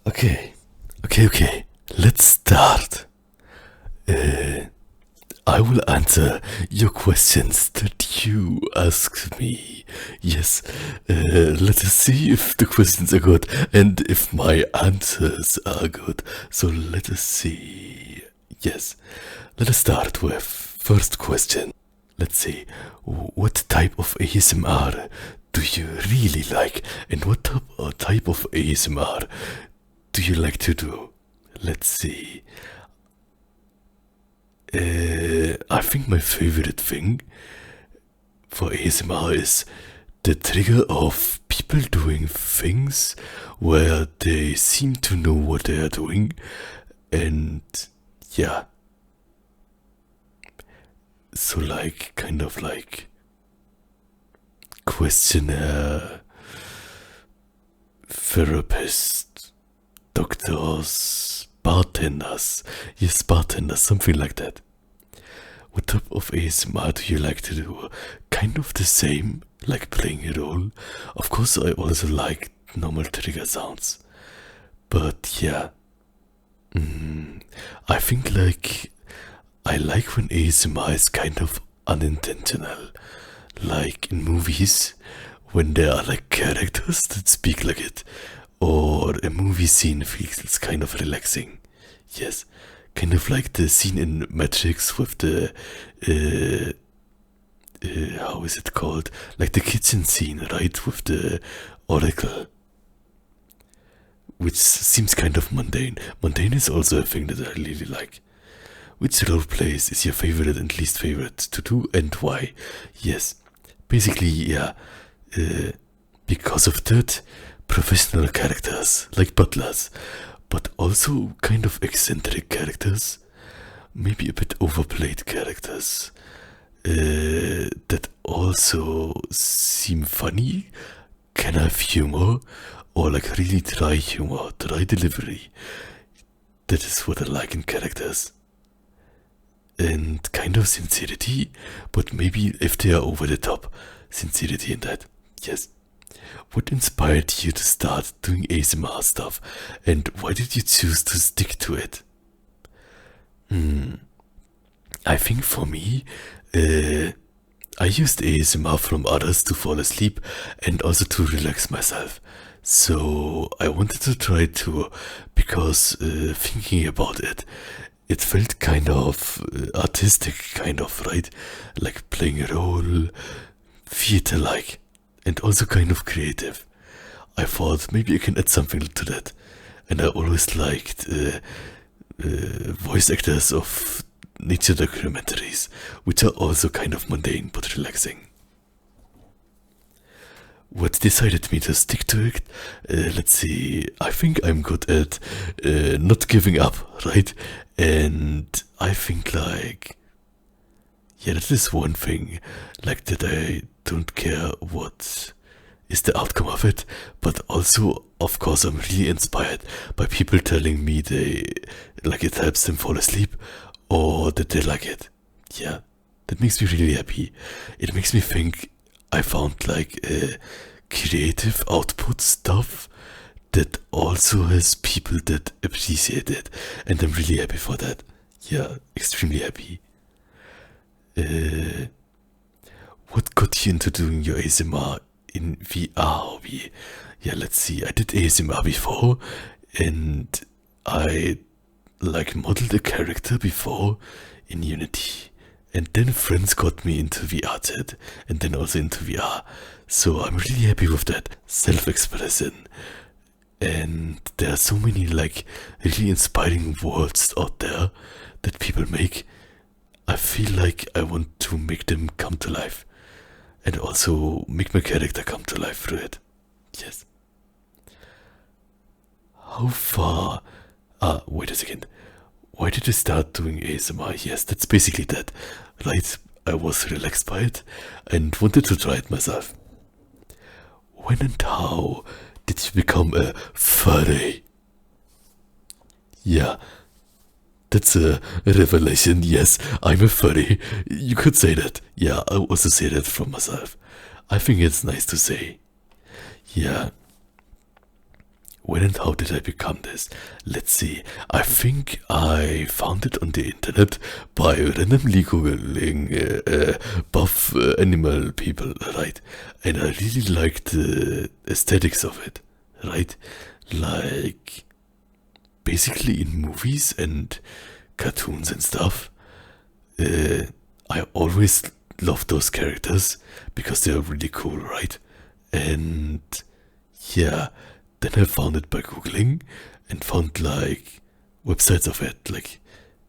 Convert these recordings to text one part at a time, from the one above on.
Okay, okay. Let's start. I will answer your questions that you ask me. Yes, let us see if the questions are good and if my answers are good. So let us see. Yes, let us start with first question. Let's see, what type of ASMR do you really like, and what type of ASMR do you like to do? Let's see. I think my favorite thing for ASMR is the trigger of people doing things where they seem to know what they are doing, and yeah. So, like, kind of like questionnaire, therapist, doctors, bartenders. Yes, bartenders, something like that. What type of ASMR do you like to do? Kind of the same, like playing a role. Of course, I also like normal trigger sounds. But yeah, I think like I like when ASMR is kind of unintentional. Like in movies, when there are like characters that speak like it, or a movie scene feels kind of relaxing. Yes, kind of like the scene in Matrix with the how is it called? Like the kitchen scene, right? With the oracle, which seems kind of mundane. Mundane is also a thing that I really like. Which role plays is your favorite and least favorite to do, and why? Yes, basically, yeah. Because of that, professional characters like butlers, but also kind of eccentric characters, maybe a bit overplayed characters that also seem funny, can have humor, or like really dry humor, dry delivery. That is what I like in characters. And kind of sincerity, but maybe if they are over the top, sincerity in that. Yes. What inspired you to start doing ASMR stuff, and why did you choose to stick to it? I think for me, I used ASMR from others to fall asleep and also to relax myself. So I wanted to try it too, because thinking about it, it felt kind of artistic, kind of, right? Like playing a role, theater like, and also kind of creative. I thought maybe I can add something to that. And I always liked voice actors of nature documentaries, which are also kind of mundane but relaxing. What decided me to stick to it? Let's see. I think I'm good at not giving up, right? And I think like, yeah, that is one thing. Like that I don't care what is the outcome of it, but also, of course, I'm really inspired by people telling me they like it helps them fall asleep, or that they like it. Yeah, that makes me really happy. It makes me think I found like a creative output stuff that also has people that appreciate it, and I'm really happy for that. Yeah, extremely happy. What got you into doing your ASMR in VR hobby? Yeah, let's see. I did ASMR before, and I like modeled a character before in Unity. And then friends got me into VR chat, and then also into VR. So I'm really happy with that self-expression. And there are so many like really inspiring worlds out there that people make. I feel like I want to make them come to life, and also make my character come to life through it. Yes. How far? Wait a second. Why did I start doing ASMR? Yes, that's basically that, right? I was relaxed by it and wanted to try it myself. When and how did you become a furry? Yeah, that's a revelation. Yes, I'm a furry. You could say that. Yeah, I also say that from myself. I think it's nice to say. Yeah. when and how did I become this? Let's see. I think I found it on the internet by randomly googling buff animal people, right? And I really liked the aesthetics of it, right? Like, basically in movies and cartoons and stuff, I always loved those characters because they are really cool, right? And yeah, then I found it by googling and found like websites of it, like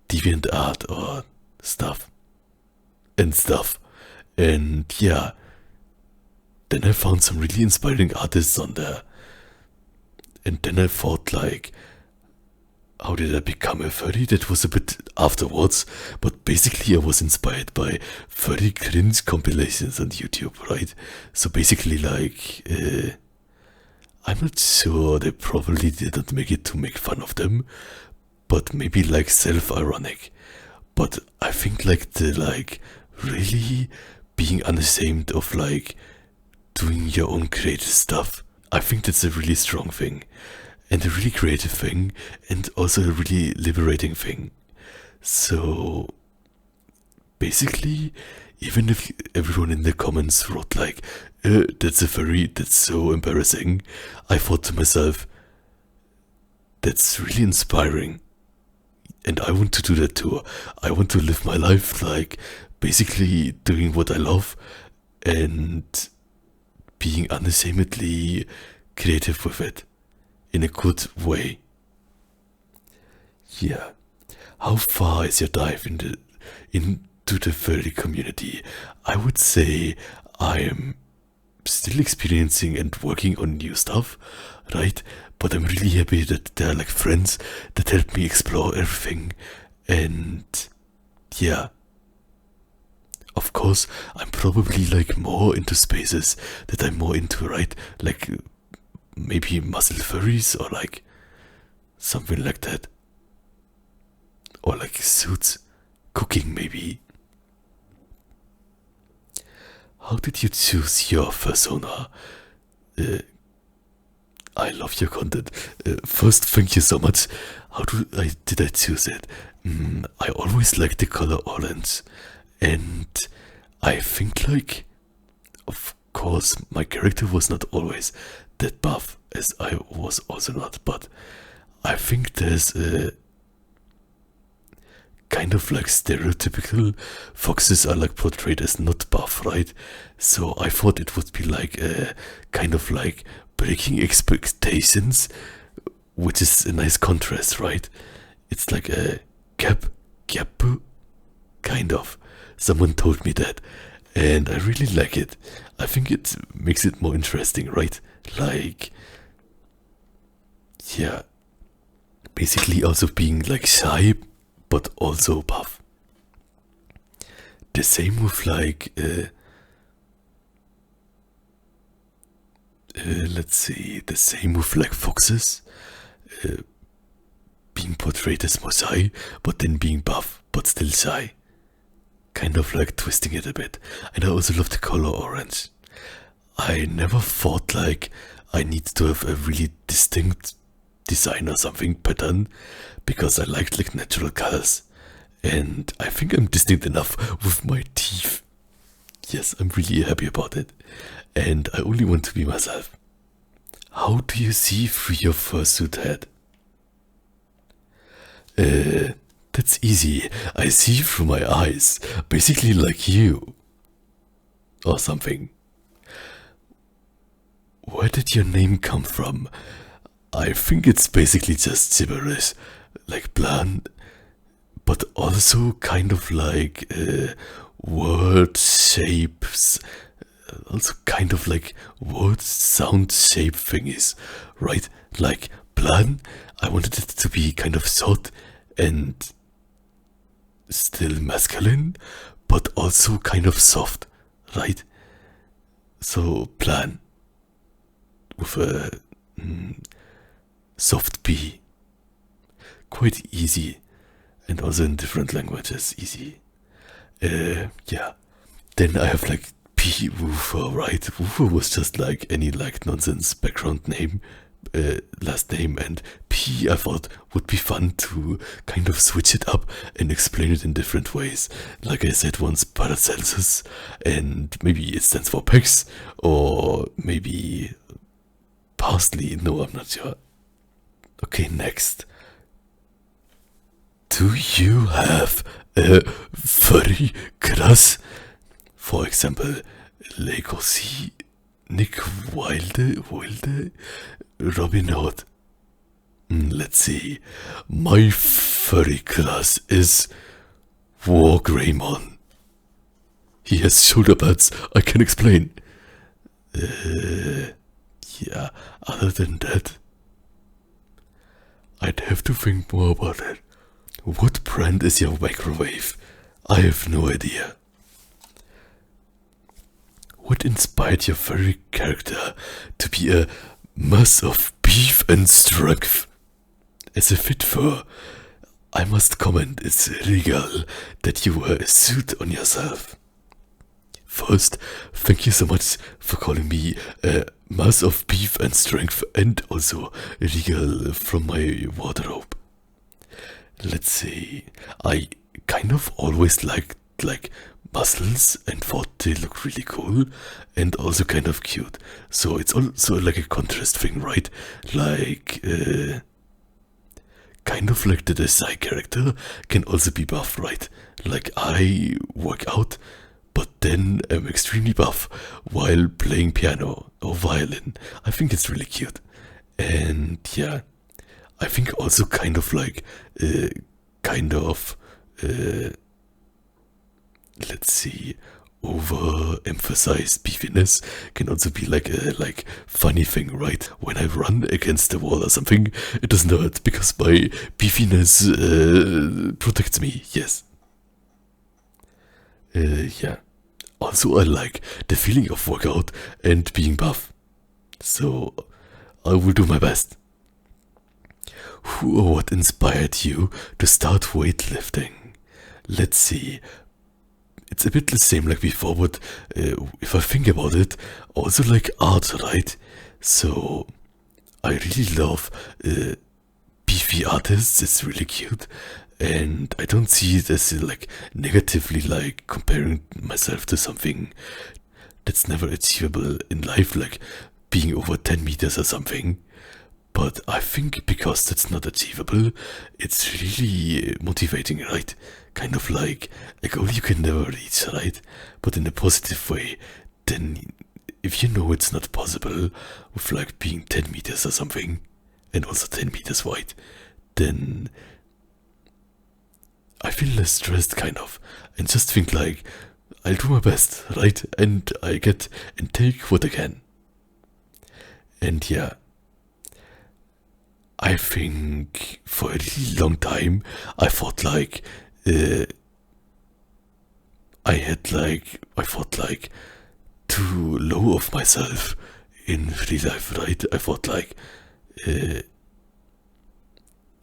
DeviantArt or stuff. And yeah, then I found some really inspiring artists on there. And then I thought like, how did I become a furry? That was a bit afterwards, but basically I was inspired by furry cringe compilations on YouTube, right? So basically like, I'm not sure, they probably didn't make it to make fun of them, but maybe like self-ironic. But I think like the like really being unashamed of like doing your own creative stuff, I think that's a really strong thing and a really creative thing and also a really liberating thing. So basically, even if everyone in the comments wrote like, that's a furry, that's so embarrassing, I thought to myself, that's really inspiring. And I want to do that too. I want to live my life like basically doing what I love and being unashamedly creative with it in a good way. Yeah. How far is your dive into the furry community? I would say I am still experiencing and working on new stuff, right? But I'm really happy that there are like friends that help me explore everything. And yeah, of course, I'm probably like more into spaces that I'm more into, right? Like maybe muscle furries or like something like that. Or like suits, cooking maybe. How did you choose your persona? I love your content. First, thank you so much. How did I choose it? I always liked the color orange, and I think like, of course, my character was not always that buff, as I was also not, but I think there's a kind of like stereotypical foxes are like portrayed as not buff, right? So I thought it would be like a kind of like breaking expectations, which is a nice contrast, right? It's like a gap, kind of. Someone told me that, and I really like it. I think it makes it more interesting, right? Like, yeah, basically also being like shy, but also buff. The same with like, let's see, the same with like foxes, being portrayed as more shy, but then being buff, but still shy. Kind of like twisting it a bit. And I also love the color orange. I never thought like I need to have a really distinct design or something pattern, because I liked like natural colors. And I think I'm distinct enough with my teeth. Yes, I'm really happy about it. And I only want to be myself. How do you see through your fursuit head? That's easy. I see through my eyes. Basically like you. Or something. Where did your name come from? I think it's basically just gibberish. Like bland. But also kind of like word shapes. Also kind of like word sound shape thingies. Right? Like bland. I wanted it to be kind of short and still masculine, but also kind of soft, right? So plan with a soft B, quite easy, and also in different languages, easy. Yeah. Then I have like P Woofer, right? Woofer was just like any like nonsense background name last name, and P I thought would be fun to kind of switch it up and explain it in different ways. Like I said once, Paracelsus, and maybe it stands for Pex, or maybe Parsley. No, I'm not sure. Okay, next. Do you have a furry crush? For example, Legacy, Nick Wilde, Robin Hood. Let's see. My furry crush is War Greymon. He has shoulder pads I can explain. Yeah, other than that, I'd have to think more about it. What brand is your microwave? I have no idea. What inspired your furry character to be a mass of beef and strength? As a fit fur, I must comment it's regal that you wear a suit on yourself. First, thank you so much for calling me a mass of beef and strength, and also regal from my wardrobe. Let's see, I kind of always liked muscles and thought they look really cool and also kind of cute. So it's also like a contrast thing, right? Like, kind of like the side character can also be buff, right? Like I work out, but then I'm extremely buff while playing piano or violin. I think it's really cute. And yeah, I think also kind of like, let's see, overemphasized beefiness can also be like a funny thing, right? When I run against the wall or something, it doesn't hurt because my beefiness protects me. Yes. Yeah. Also, I like the feeling of workout and being buff, so I will do my best. Who or what inspired you to start weightlifting? Let's see. It's a bit the same like before, but if I think about it, also like art, right? So I really love beefy artists. It's really cute, and I don't see it as like negatively, like comparing myself to something that's never achievable in life, like being over 10 meters or something. But I think because that's not achievable, it's really motivating, right? Kind of like a goal you can never reach, right? But in a positive way. Then if you know it's not possible with like being 10 meters or something, and also 10 meters wide, then I feel less stressed, kind of, and just think like, I'll do my best, right? And I get and take what I can. And yeah, I think for a really long time I thought like I thought like too low of myself in real life, right? I thought like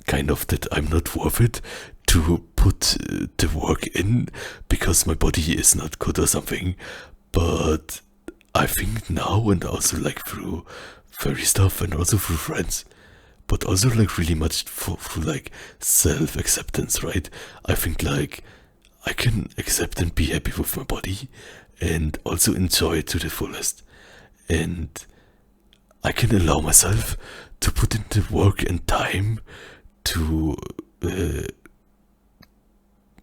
kind of that I'm not worth it to put the work in because my body is not good or something. But I think now, and also like through furry stuff and also through friends, but also like really much for like self-acceptance, right? I think like I can accept and be happy with my body and also enjoy it to the fullest. And I can allow myself to put in the work and time to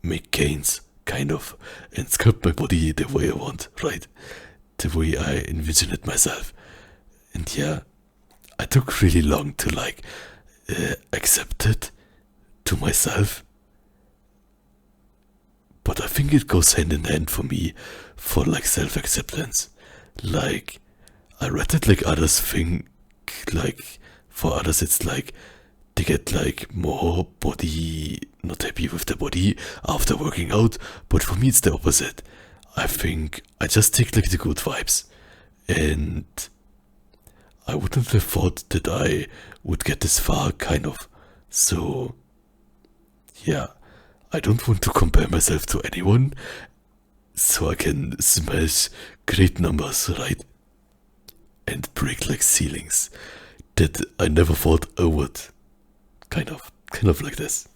make gains, kind of, and sculpt my body the way I want, right? The way I envision it myself. And yeah, I took really long to like accept it to myself. But I think it goes hand in hand for me for like self-acceptance. Like, I read it like others think, like, for others it's like, they get like more body, not happy with their body after working out, but for me it's the opposite. I think I just take like the good vibes, and I wouldn't have thought that I would get this far, kind of. So, yeah, I don't want to compare myself to anyone, so I can smash great numbers, right? And break like ceilings. that I never thought I would. Kind of like this.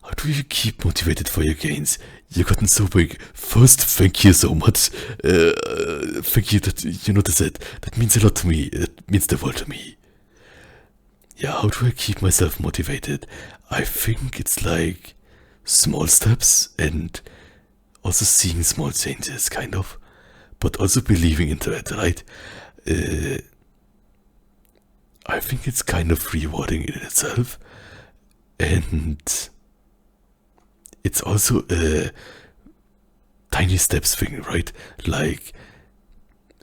How do you keep motivated for your gains? You've gotten so big. First, thank you so much. Thank you that you notice it. That means a lot to me. It means the world to me. Yeah, how do I keep myself motivated? I think it's like small steps and also seeing small changes, kind of. But also believing into it, right? I think it's kind of rewarding in itself. And it's also a tiny steps thing, right? Like,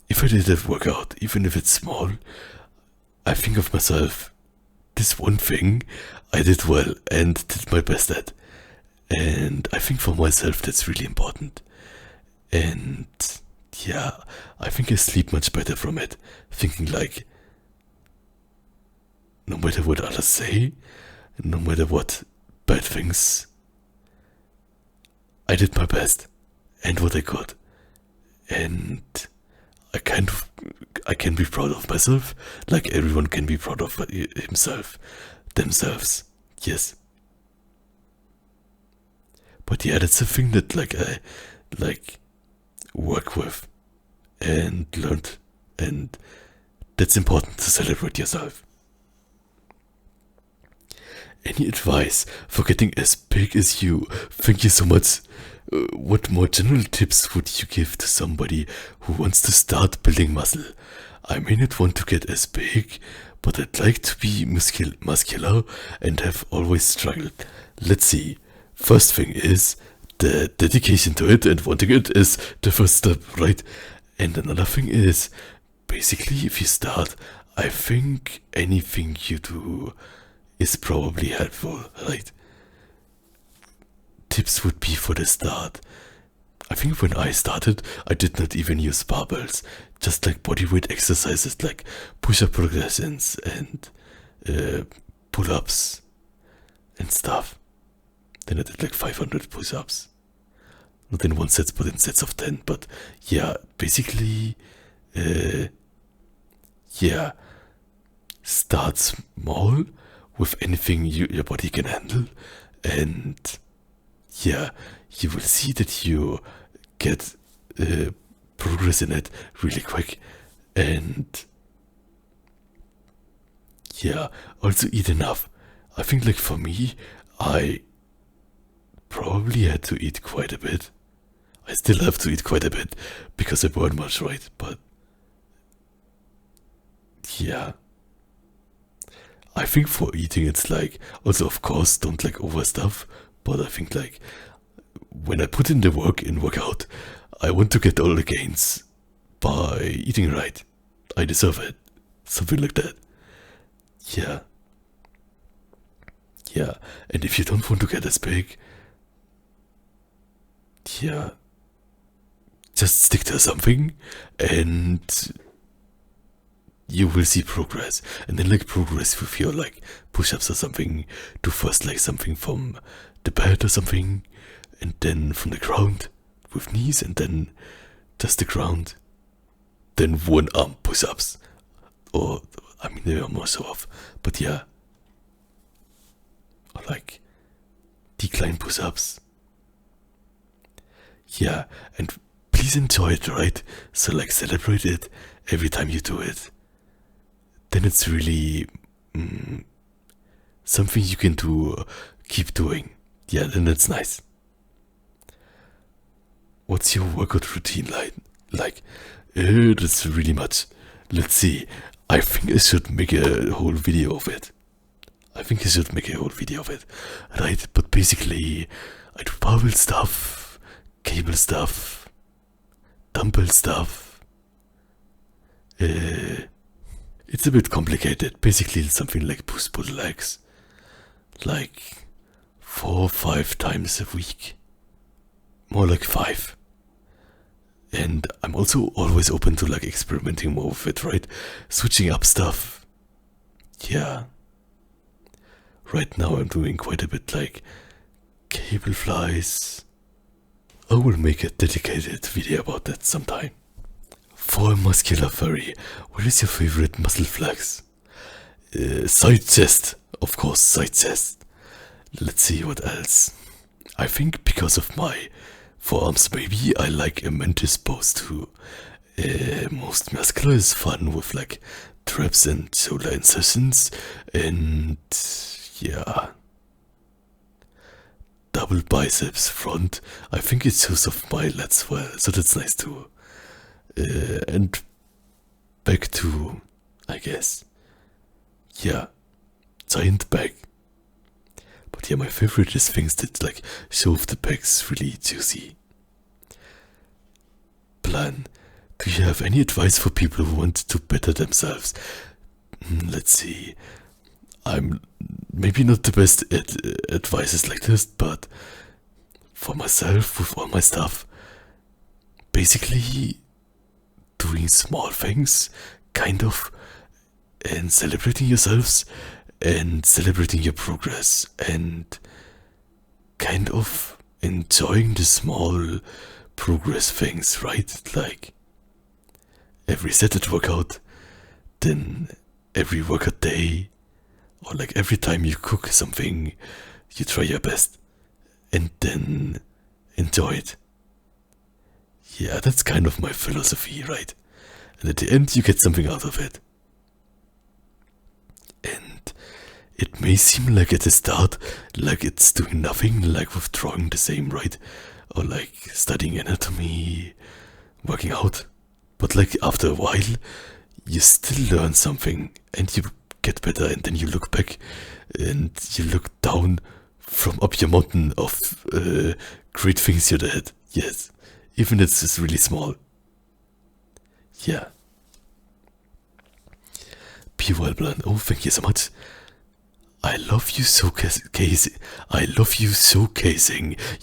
if I did a workout, even if it's small, I think of myself, this one thing I did well and did my best at. And I think for myself that's really important. And yeah, I think I sleep much better from it. Thinking like, no matter what others say, no matter what bad things, I did my best and what I could. And I can be proud of myself, like everyone can be proud of himself, themselves, yes. But yeah, that's a thing that I work with and learned, and that's important to celebrate yourself. Any advice for getting as big as you? Thank you so much. What more general tips would you give to somebody who wants to start building muscle? I may not want to get as big, but I'd like to be muscular and have always struggled. Let's see. First thing is, the dedication to it and wanting it is the first step, right? And another thing is, basically, if you start, I think anything you do is probably helpful, right? Tips would be for the start. I think when I started, I did not even use barbells, just like bodyweight exercises like push-up progressions and pull-ups and stuff. Then I did like 500 push-ups. Not in one set, but in sets of 10. But yeah, basically, yeah, start small with anything your body can handle, and yeah, you will see that you get progress in it really quick. And yeah, also eat enough. I think like for me, I probably had to eat quite a bit. I still have to eat quite a bit because I burn much, right? But yeah, I think for eating it's like, also of course don't like overstuff, but I think like when I put in the work in workout, I want to get all the gains by eating right. I deserve it. Something like that. Yeah. Yeah. And if you don't want to get as big, yeah, just stick to something and you will see progress. And then like progress with your like push-ups or something. Do first like something from the bed or something, and then from the ground with knees, and then just the ground. Then one arm push-ups. Or I mean they are more so off. But yeah. Or like decline push-ups. Yeah, and please enjoy it, right? So like celebrate it every time you do it. Then it's really something you can do, keep doing. Yeah, then that's nice. What's your workout routine like? That's really much. Let's see. I think I should make a whole video of it. Right? But basically, I do barbell stuff, cable stuff, dumbbell stuff. It's a bit complicated. Basically, it's something like push-pull legs. Like 4 or 5 times a week. More like 5. And I'm also always open to like experimenting more with it, right? Switching up stuff. Yeah. Right now I'm doing quite a bit like cable flies. I will make a dedicated video about that sometime. For a muscular furry, what is your favorite muscle flex? Side chest, of course, side chest. Let's see what else. I think because of my forearms, maybe I like a mantis pose too. Most muscular is fun with like traps and shoulder insertions, and yeah, double biceps front. I think it shows off my lats well, so that's nice too. And back to, I guess, yeah, giant back. But yeah, my favorite is things that like show off the backs really juicy. Plan. Do you have any advice for people who want to better themselves? Let's see. I'm maybe not the best at advices like this, but for myself, with all my stuff, basically doing small things, kind of, and celebrating yourselves, and celebrating your progress, and kind of enjoying the small progress things, right? Like every set workout, then every workout day, or like every time you cook something, you try your best, and then enjoy it. Yeah, that's kind of my philosophy, right? And at the end, you get something out of it. And it may seem like at the start, like it's doing nothing, like with drawing the same, right? Or like studying anatomy, working out. But like after a while, you still learn something and you get better, and then you look back and you look down from up your mountain of great things you did. Yes, even if it's really small. Yeah. Be well, Blunt. Oh, thank you so much. I love you showcasing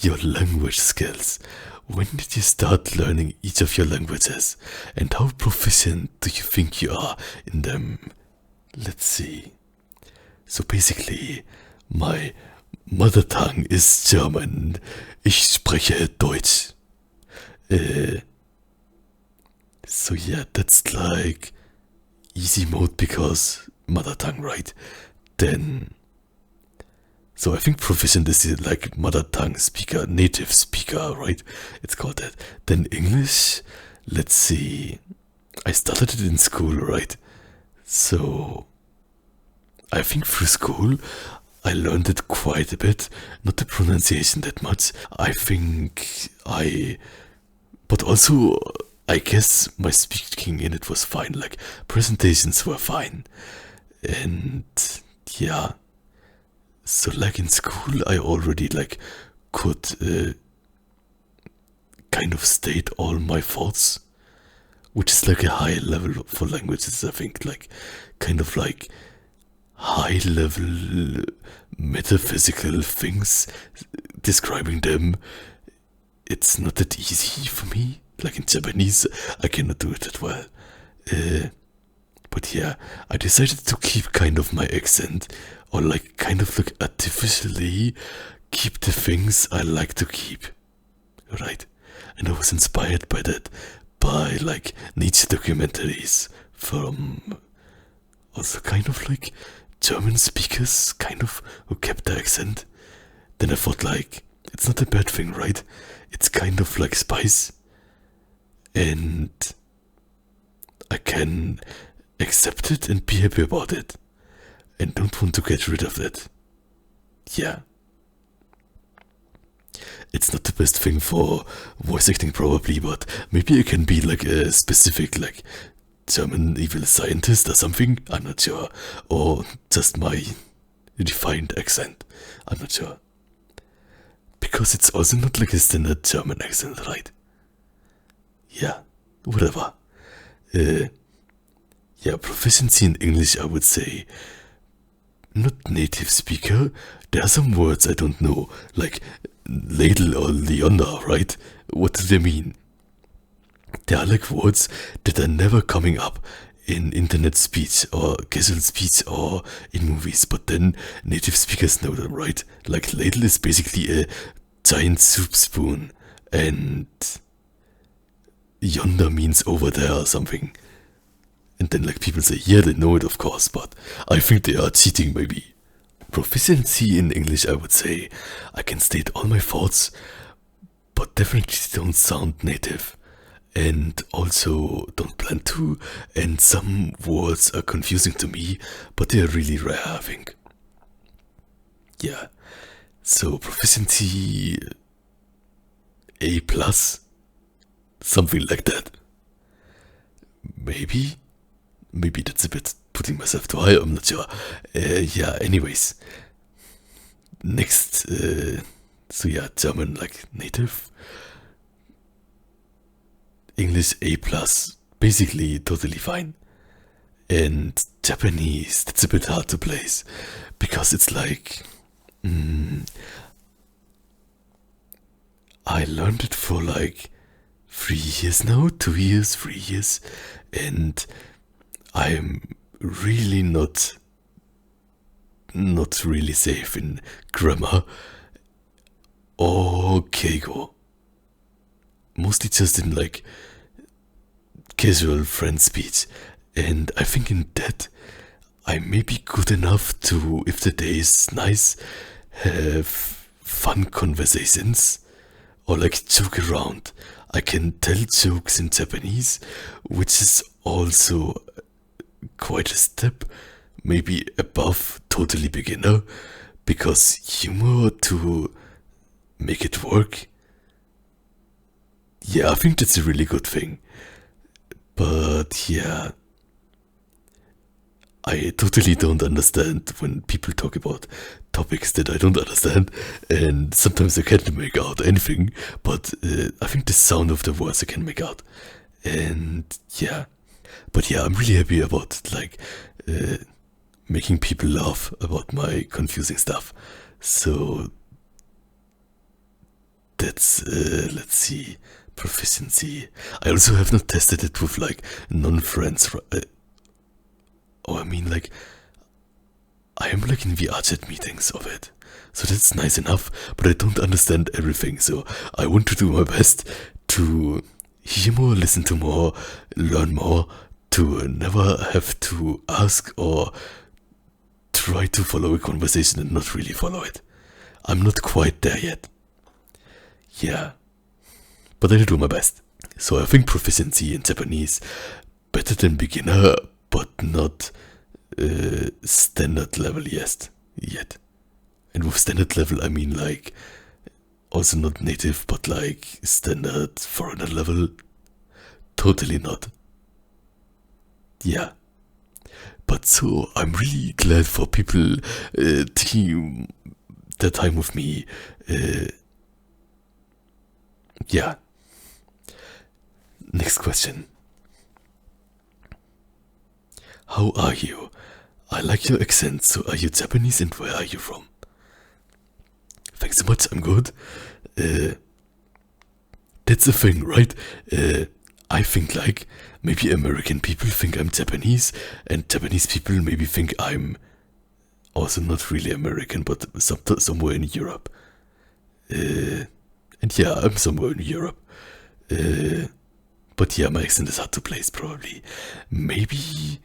your language skills. When did you start learning each of your languages? And how proficient do you think you are in them? Let's see. So basically, my mother tongue is German. Ich spreche Deutsch. So yeah, that's like easy mode because mother tongue, right? Then, so I think proficient is like mother tongue speaker, native speaker, right? It's called that. Then English, let's see. I started it in school, right? So I think through school I learned it quite a bit. Not the pronunciation that much. But also I guess my speaking in it was fine. Like presentations were fine. And yeah, so like in school I already like could kind of state all my thoughts, which is like a high level for languages. I think like kind of like high level metaphysical things, describing them. It's not that easy for me. Like in Japanese I cannot do it that well. But yeah, I decided to keep kind of my accent, or like kind of like artificially keep the things I like to keep, right? And I was inspired by that, by like nature documentaries from also kind of like German speakers, kind of, who kept the accent. Then I thought like, it's not a bad thing, right? It's kind of like spice, and I can accept it and be happy about it, and don't want to get rid of it. Yeah. It's not the best thing for voice acting probably, but maybe I can be like a specific like German evil scientist or something, I'm not sure. Or just my refined accent, I'm not sure. Because it's also not like a standard German accent, right? Yeah, whatever. Yeah, proficiency in English, I would say. Not native speaker. There are some words I don't know, like ladle or Leander, right? What do they mean? They are like words that are never coming up in internet speech or casual speech or in movies, but then native speakers know them, right? Like ladle is basically a giant soup spoon, and yonder means over there or something. And then like people say, yeah, they know it of course, but I think they are cheating maybe. Proficiency in English, I would say. I can state all my thoughts, but definitely don't sound native. And also don't plan to, and some words are confusing to me, but they are really rare, I think. Yeah, so proficiency A plus, something like that. Maybe that's a bit putting myself too high, I'm not sure. Yeah, anyways. Next, so yeah, German like native. English A plus, basically totally fine. And Japanese, that's a bit hard to place, because it's like, I learned it for like 3 years now, 2 years, 3 years, and I'm really not really safe in grammar or keigo. Mostly just in like casual friend speech, and I think in that I may be good enough to, if the day is nice, have fun conversations or like joke around. I can tell jokes in Japanese, which is also quite a step, maybe above totally beginner, because humor to make it work, yeah, I think that's a really good thing. But yeah, I totally don't understand when people talk about topics that I don't understand, and sometimes I can't make out anything, but I think the sound of the words I can make out. And yeah, but yeah, I'm really happy about like making people laugh about my confusing stuff. So that's, let's see, proficiency. I also have not tested it with like non-friends. I mean, like, I am like in VR chat meetings of it, so that's nice enough, but I don't understand everything, so I want to do my best to hear more, listen to more, learn more, to never have to ask or try to follow a conversation and not really follow it. I'm not quite there yet. Yeah, but I do my best. So I think proficiency in Japanese, better than beginner, but not standard level yet. And with standard level, I mean like also not native, but like standard foreigner level. Totally not. Yeah. But so I'm really glad for people taking their time with me. Yeah. Next question. How are you? I like your accent, so are you Japanese and where are you from? Thanks so much, I'm good. That's the thing, right? I think like maybe American people think I'm Japanese, and Japanese people maybe think I'm also not really American, but somewhere in Europe. And yeah, I'm somewhere in Europe. But yeah, my accent is hard to place, probably. Maybe.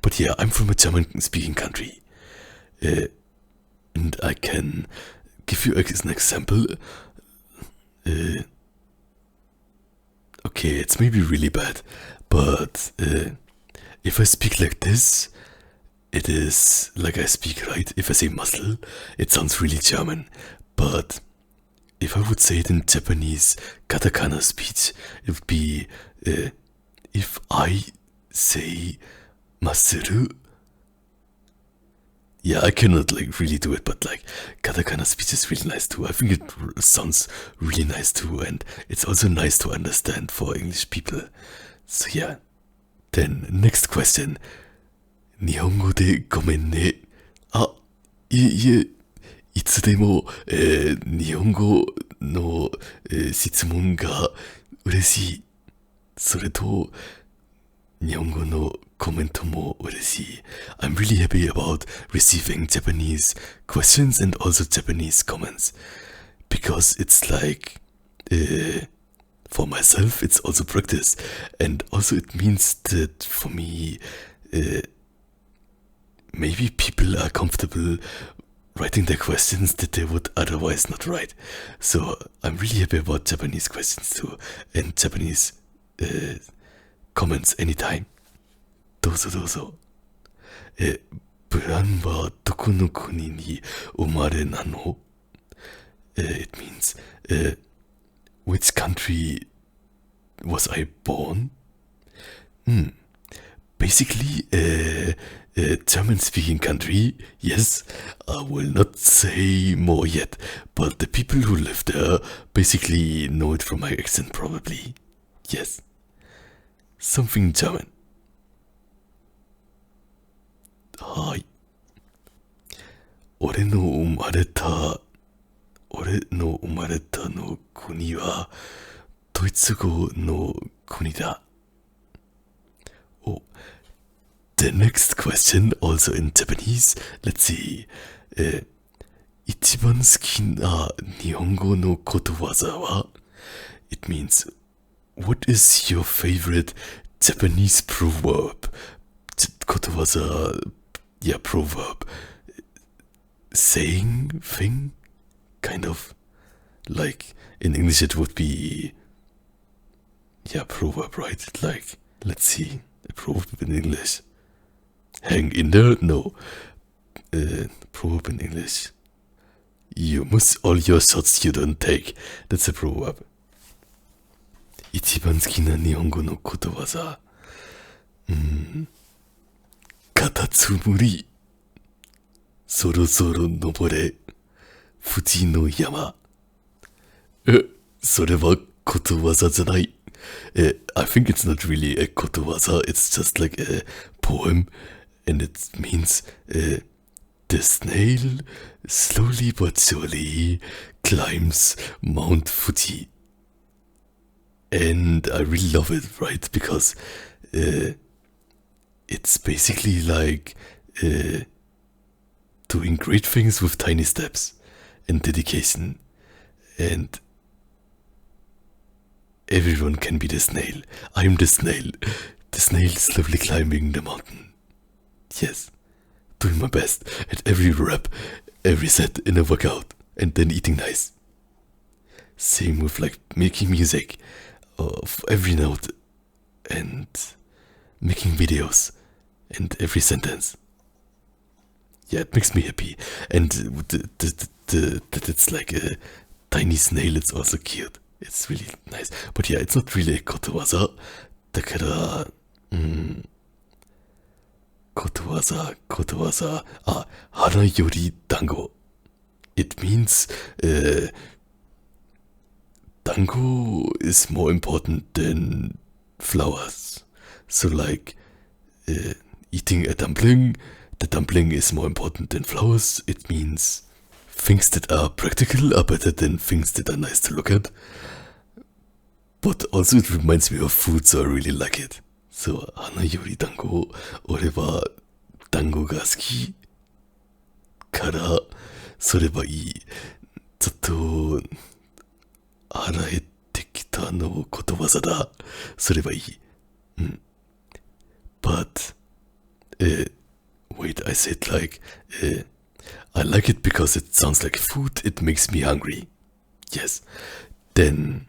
But yeah, I'm from a German-speaking country. And I can give you an example. Okay, it's maybe really bad, but if I speak like this, it is like I speak, right? If I say muscle, it sounds really German, but if I would say it in Japanese katakana speech, it would be if I say masuru. Yeah, I cannot like really do it, but like katakana speech is really nice too. I think it sounds really nice too, and it's also nice to understand for English people. So yeah. Then next question. 日本語でごめんね。あ、いつでも、日本語の、質問が嬉しい。それと、日本語のコメントも嬉しい。I'm really happy about receiving Japanese questions and also Japanese comments. Because it's like, for myself, it's also practice. And also it means that for me, maybe people are comfortable writing their questions that they would otherwise not write. So I'm really happy about Japanese questions too, and Japanese comments anytime. どうぞどうぞ。ブランはどこの国に生まれなの？ It means, which country was I born? Basically, German-speaking country, yes. I will not say more yet, but the people who live there basically know it from my accent probably. Yes. Something German. はい。俺の生まれたの国はドイツ語の国だ。Oh, the next question also in Japanese. Let's see. 一番好きな日本語のことわざは It means, what is your favorite Japanese proverb? ことわざ Yeah, proverb. Saying thing? Kind of. Like, in English it would be... Yeah, proverb, right? Like, let's see. A proverb in English. Hang in there? No. Proverb in English. You miss all your shots you don't take. That's a proverb. 一番好きな日本語のことわざ。カタツムリ。そろそろ登れ。富士の山。それはことわざじゃない。I think it's not really a ことわざ. It's just like a poem. And it means, the snail slowly but surely climbs Mount Fuji. And I really love it, right? Because it's basically like doing great things with tiny steps and dedication. And everyone can be the snail. I'm the snail. The snail slowly climbing the mountain. Yes. Doing my best at every rep, every set in a workout, and then eating nice. Same with like making music of every note and making videos and every sentence. Yeah, it makes me happy. And that it's like a tiny snail, it's also cute. It's really nice. But yeah, it's not really a ことわざ。だから、ことわざ。あ、花より団子。It means, 団子 is more important than flowers. So like, eating a dumpling, the dumpling is more important than flowers. It means things that are practical are better than things that are nice to look at. But also it reminds me of food, so I really like it. So, 花より団子。俺は団子が好きからそればいい。ちょっと腹減ってきたのことわざだ。そればいい。But, wait, I said like, I like it because it sounds like food, it makes me hungry. Yes. Then,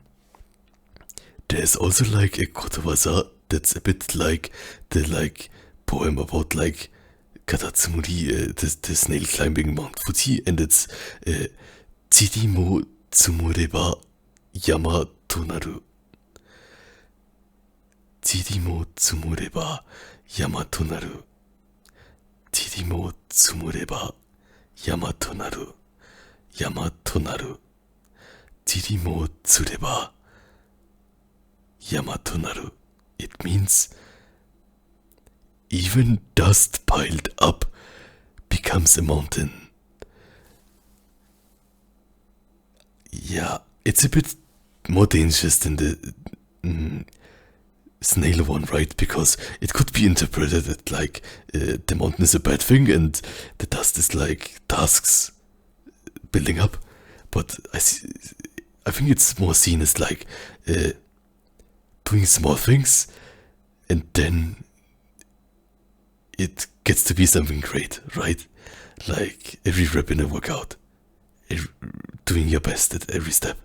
there's also like a ことわざ that's a bit like the like poem about like カタツムリ, the snail climbing Mount Fuji, and it's 塵も積もれば山となる。塵も積もれば山となる。塵も積もれば山となる。山となる。塵も積れば山となる。It means even dust piled up becomes a mountain. Yeah, it's a bit more dangerous than the snail one, right? Because it could be interpreted that like the mountain is a bad thing and the dust is like tasks building up. But I think it's more seen as like doing small things, and then it gets to be something great, right? Like every rep in a workout, doing your best at every step.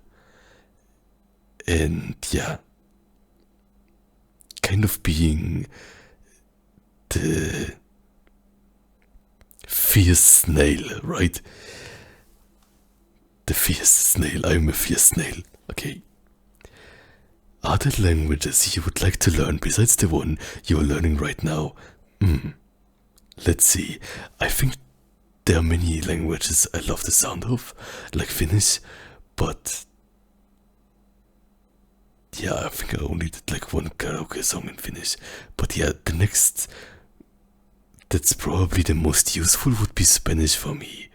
And yeah, kind of being the fierce snail, right? The fierce snail. I'm a fierce snail. Okay. Are there languages you would like to learn besides the one you're learning right now? Let's see. I think there are many languages I love the sound of, like Finnish, but yeah, I think I only did like one karaoke song in Finnish. But yeah, the next that's probably the most useful would be Spanish for me.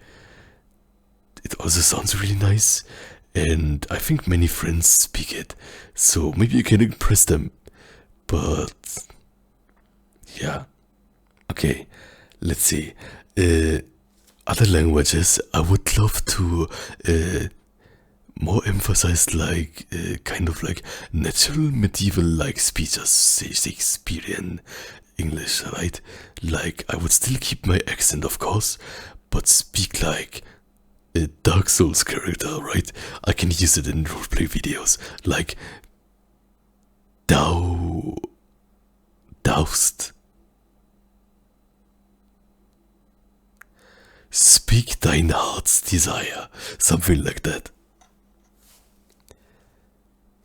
It also sounds really nice, and I think many friends speak it, so maybe you can impress them. But yeah, okay, let's see. Other languages I would love to more emphasize, like kind of like natural medieval like speeches, say Shakespearean English, right? Like I would still keep my accent, of course, but speak like a Dark Souls character, right? I can use it in roleplay videos, like doused. Speak thine heart's desire, something like that.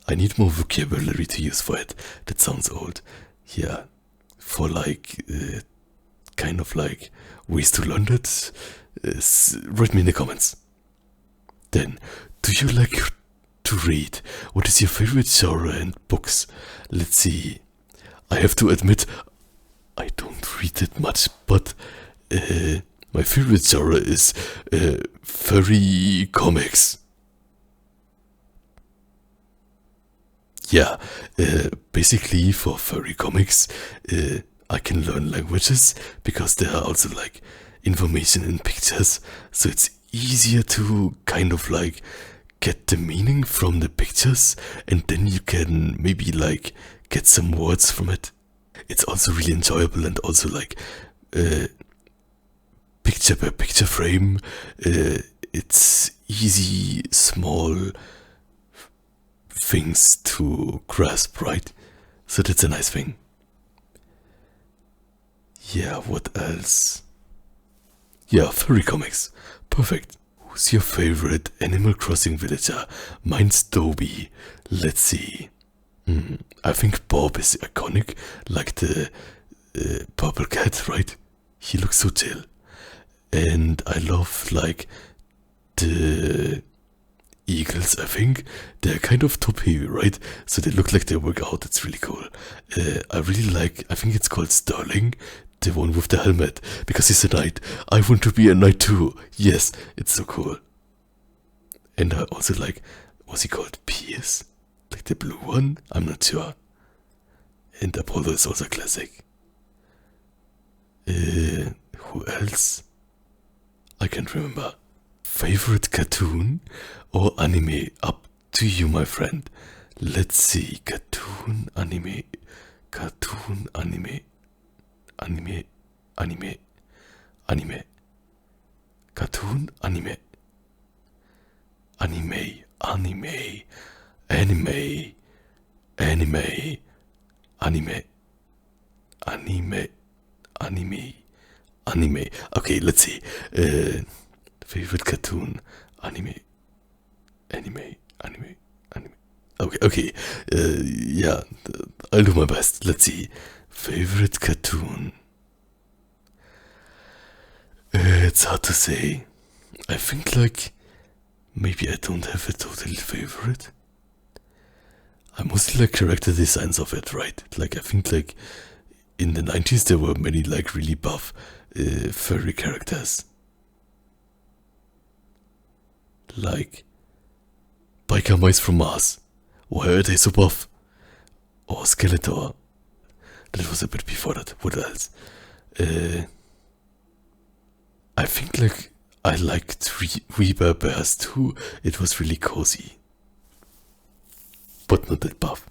I need more vocabulary to use for it. That sounds old. Yeah, for like kind of like ways to learn it, write me in the comments. Then, do you like to read? What is your favorite genre and books? Let's see. I have to admit, I don't read that much, but my favorite genre is furry comics. Yeah, basically for furry comics, I can learn languages because there are also like information in pictures, so it's easier to kind of like get the meaning from the pictures, and then you can maybe like get some words from it. It's also really enjoyable, and also like picture by picture frame. It's easy, small things to grasp, right? So that's a nice thing. Yeah, what else? Yeah, furry comics. Perfect. Who's your favorite Animal Crossing villager? Mine's Dobby. Let's see. I think Bob is iconic, like the purple cat, right? He looks so chill. And I love like the eagles, I think. They're kind of top heavy, right? So they look like they work out. It's really cool. I really like, I think it's called Sterling, the one with the helmet, because he's a knight. I want to be a knight too. Yes, it's so cool. And I also like, what's he called? Pierce? Like the blue one? I'm not sure. And Apollo is also classic. Who else? I can't remember. Favorite cartoon or anime? Up to you, my friend. Let's see. Cartoon, anime. Cartoon, anime. Anime. Anime. Anime. Cartoon, anime. Anime. Anime. Anime. Anime. Anime. Anime. Anime. Anime. Okay, let's see. Favorite cartoon. Anime. Anime. Anime. Anime. Okay. Yeah, I'll do my best. Let's see. Favorite cartoon. It's hard to say. I think like maybe I don't have a total favorite. I mostly like character designs of it, right? Like I think like in the 90s there were many like really buff furry characters. Like biker mice from Mars. Why are they so buff? Or Skeletor. That was a bit before that. What else? I think like I liked Reaper Bears too. It was really cozy. But not that buff.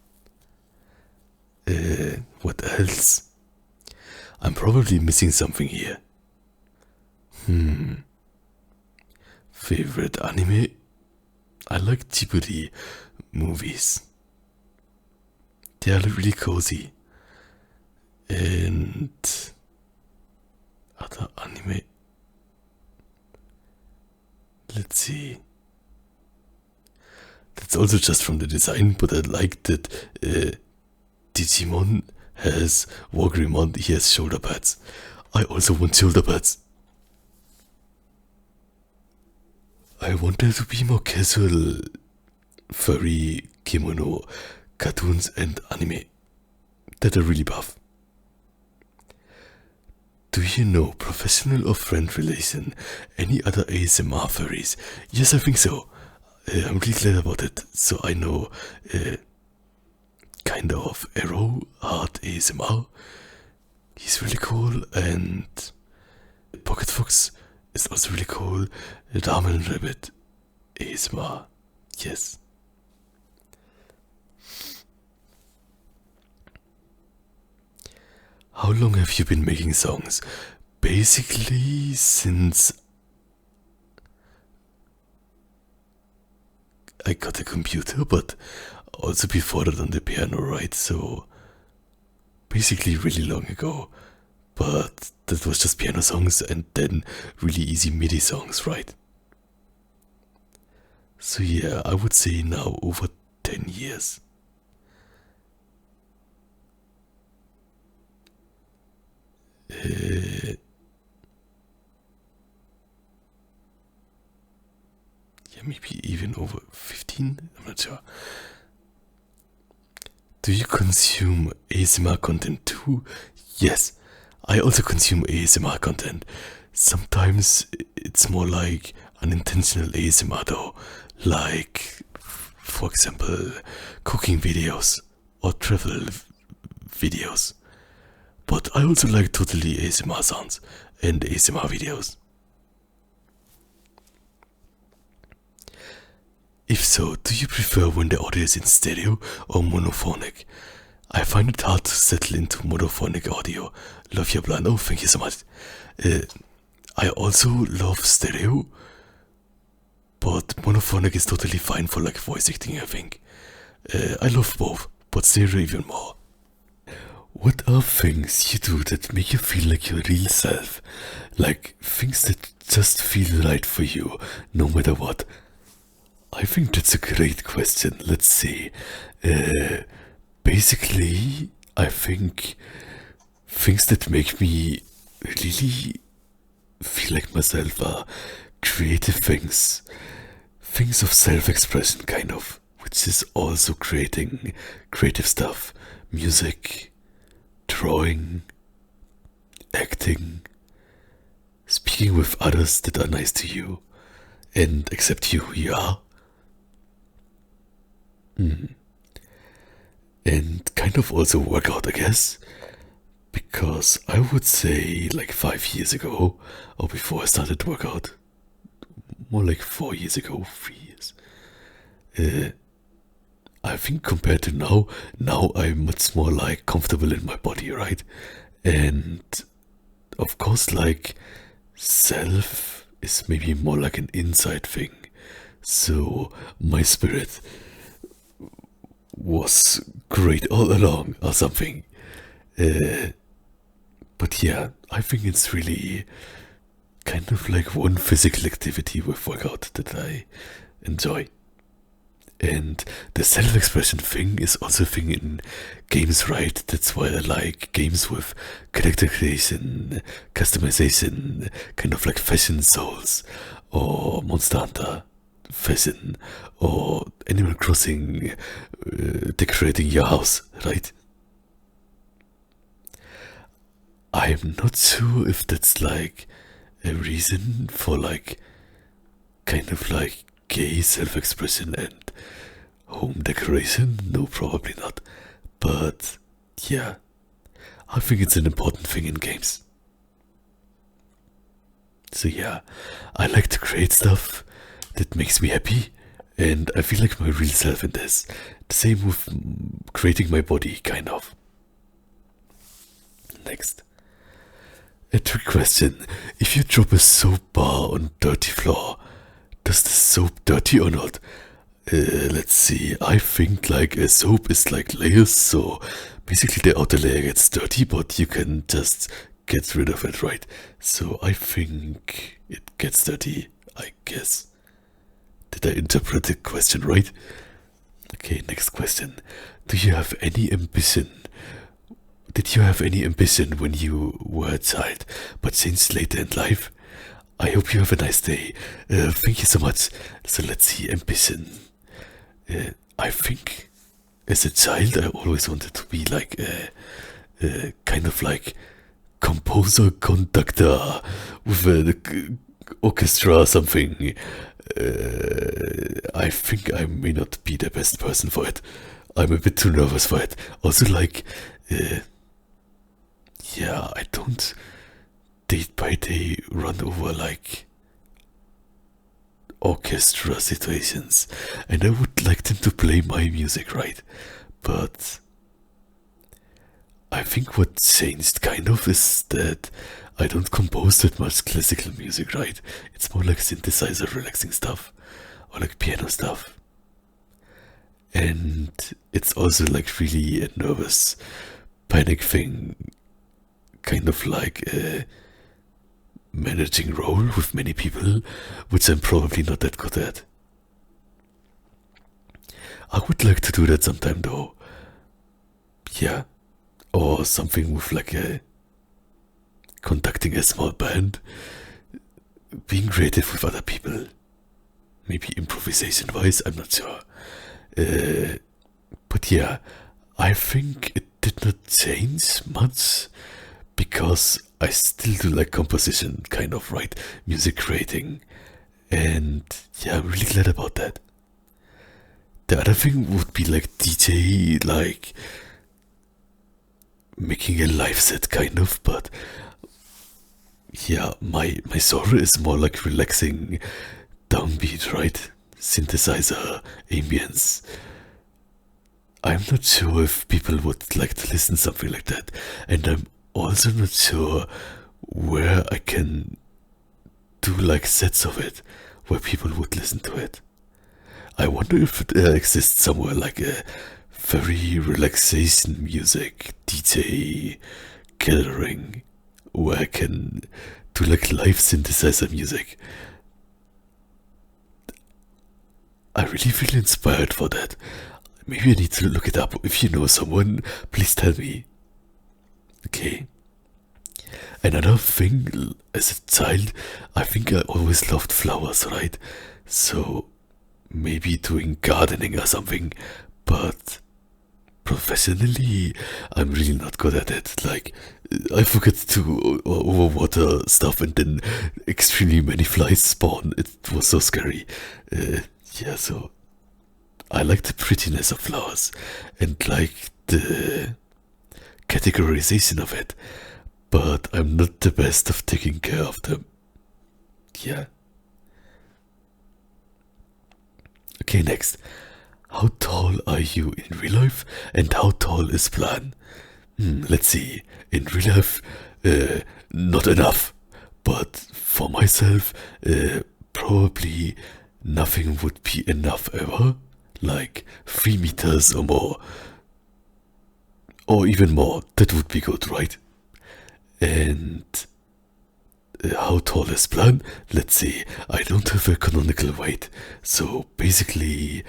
What else? I'm probably missing something here. Favorite anime? I like Ghibli movies. They are really cozy. And other anime. Let's see. That's also just from the design, but I like that Digimon has Wagrimon, he has shoulder pads. I also want shoulder pads. I want there to be more casual furry kimono cartoons and anime that are really buff. Do you know, professional or friend relation, any other ASMR furries? Yes, I think so. I'm really glad about it. So I know kind of Arrow Art ASMR. He's really cool, and Pocket Fox is also really cool. Ramen Rabbit ASMR. Yes. How long have you been making songs? Basically, since I got a computer, but also before that on the piano, right? So, basically, really long ago. But that was just piano songs and then really easy MIDI songs, right? So, yeah, I would say now over 10 years. Yeah, maybe even over 15? I'm not sure. Do you consume ASMR content too? Yes, I also consume ASMR content. Sometimes it's more like unintentional ASMR though, like, for example, cooking videos or travel videos. But I also like totally ASMR sounds and ASMR videos. If so, do you prefer when the audio is in stereo or monophonic? I find it hard to settle into monophonic audio. Love your plan. Oh, thank you so much. I also love stereo, but monophonic is totally fine for like voice acting, I think. I love both, but stereo even more. What are things you do that make you feel like your real self? Like things that just feel right for you, no matter what? I think that's a great question. Let's see. Basically, I think things that make me really feel like myself are creative things. Things of self-expression, kind of, which is also creating creative stuff. Music, drawing, acting, speaking with others that are nice to you and accept you who you are. And kind of also workout, I guess, because I would say like 5 years ago, or before I started workout, more like 4 years ago, 3 years. I think compared to now I'm much more like comfortable in my body, right? And of course, like self is maybe more like an inside thing. So my spirit was great all along or something. But yeah, I think it's really kind of like one physical activity with workout that I enjoy. And the self-expression thing is also a thing in games, right? That's why I like games with character creation, customization, kind of like Fashion Souls, or Monster Hunter Fashion, or Animal Crossing, decorating your house, right? I'm not sure if that's like a reason for like kind of like gay self-expression and home decoration. No, probably not. But yeah, I think it's an important thing in games. So yeah, I like to create stuff that makes me happy, and I feel like my real self in this. The same with creating my body, kind of. Next. A trick question. If you drop a soap bar on dirty floor, does the soap dirty or not? Let's see. I think like a soap is like layers, so basically the outer layer gets dirty, but you can just get rid of it, right? So I think it gets dirty, I guess. Did I interpret the question right? Okay, next question. Do you have any ambition? Did you have any ambition when you were a child, but changed later in life? I hope you have a nice day. Thank you so much. So let's see, ambition. I think as a child I always wanted to be like a kind of like composer, conductor with an orchestra or something. I think I may not be the best person for it. I'm a bit too nervous for it. Also, like, yeah, I don't day by day run over like orchestra situations, and I would like them to play my music, right? But I think what changed kind of is that I don't compose that much classical music, right? It's more like synthesizer relaxing stuff or like piano stuff. And it's also like really a nervous panic thing, kind of like a managing role with many people, which I'm probably not that good at. I would like to do that sometime though. Yeah. Or something with like a conducting a small band, being creative with other people. Maybe improvisation wise, I'm not sure. But yeah, I think it did not change much because I still do like composition, kind of, right? Music creating. And yeah, I'm really glad about that. The other thing would be like DJ, like making a live set, kind of, but yeah, my genre is more like relaxing downbeat, right? Synthesizer, ambience. I'm not sure if people would like to listen to something like that, and I'm also not sure where I can do like sets of it where people would listen to it. I wonder if it exists somewhere like a very relaxation music DJ gathering where I can do like live synthesizer music. I really feel inspired for that. Maybe I need to look it up. If you know someone, please tell me. Okay. Another thing, as a child, I think I always loved flowers, right? So maybe doing gardening or something, but professionally, I'm really not good at it. Like, I forget to overwater stuff and then extremely many flies spawn. It was so scary. Yeah, so I like the prettiness of flowers and like the categorization of it, but I'm not the best of taking care of them. Yeah. Okay, next. How tall are you in real life and how tall is plan? Let's see. In real life, not enough. But for myself, probably nothing would be enough ever. Like 3 meters or more. Or even more. That would be good, right? And how tall is plan? Let's see. I don't have a canonical weight. So basically,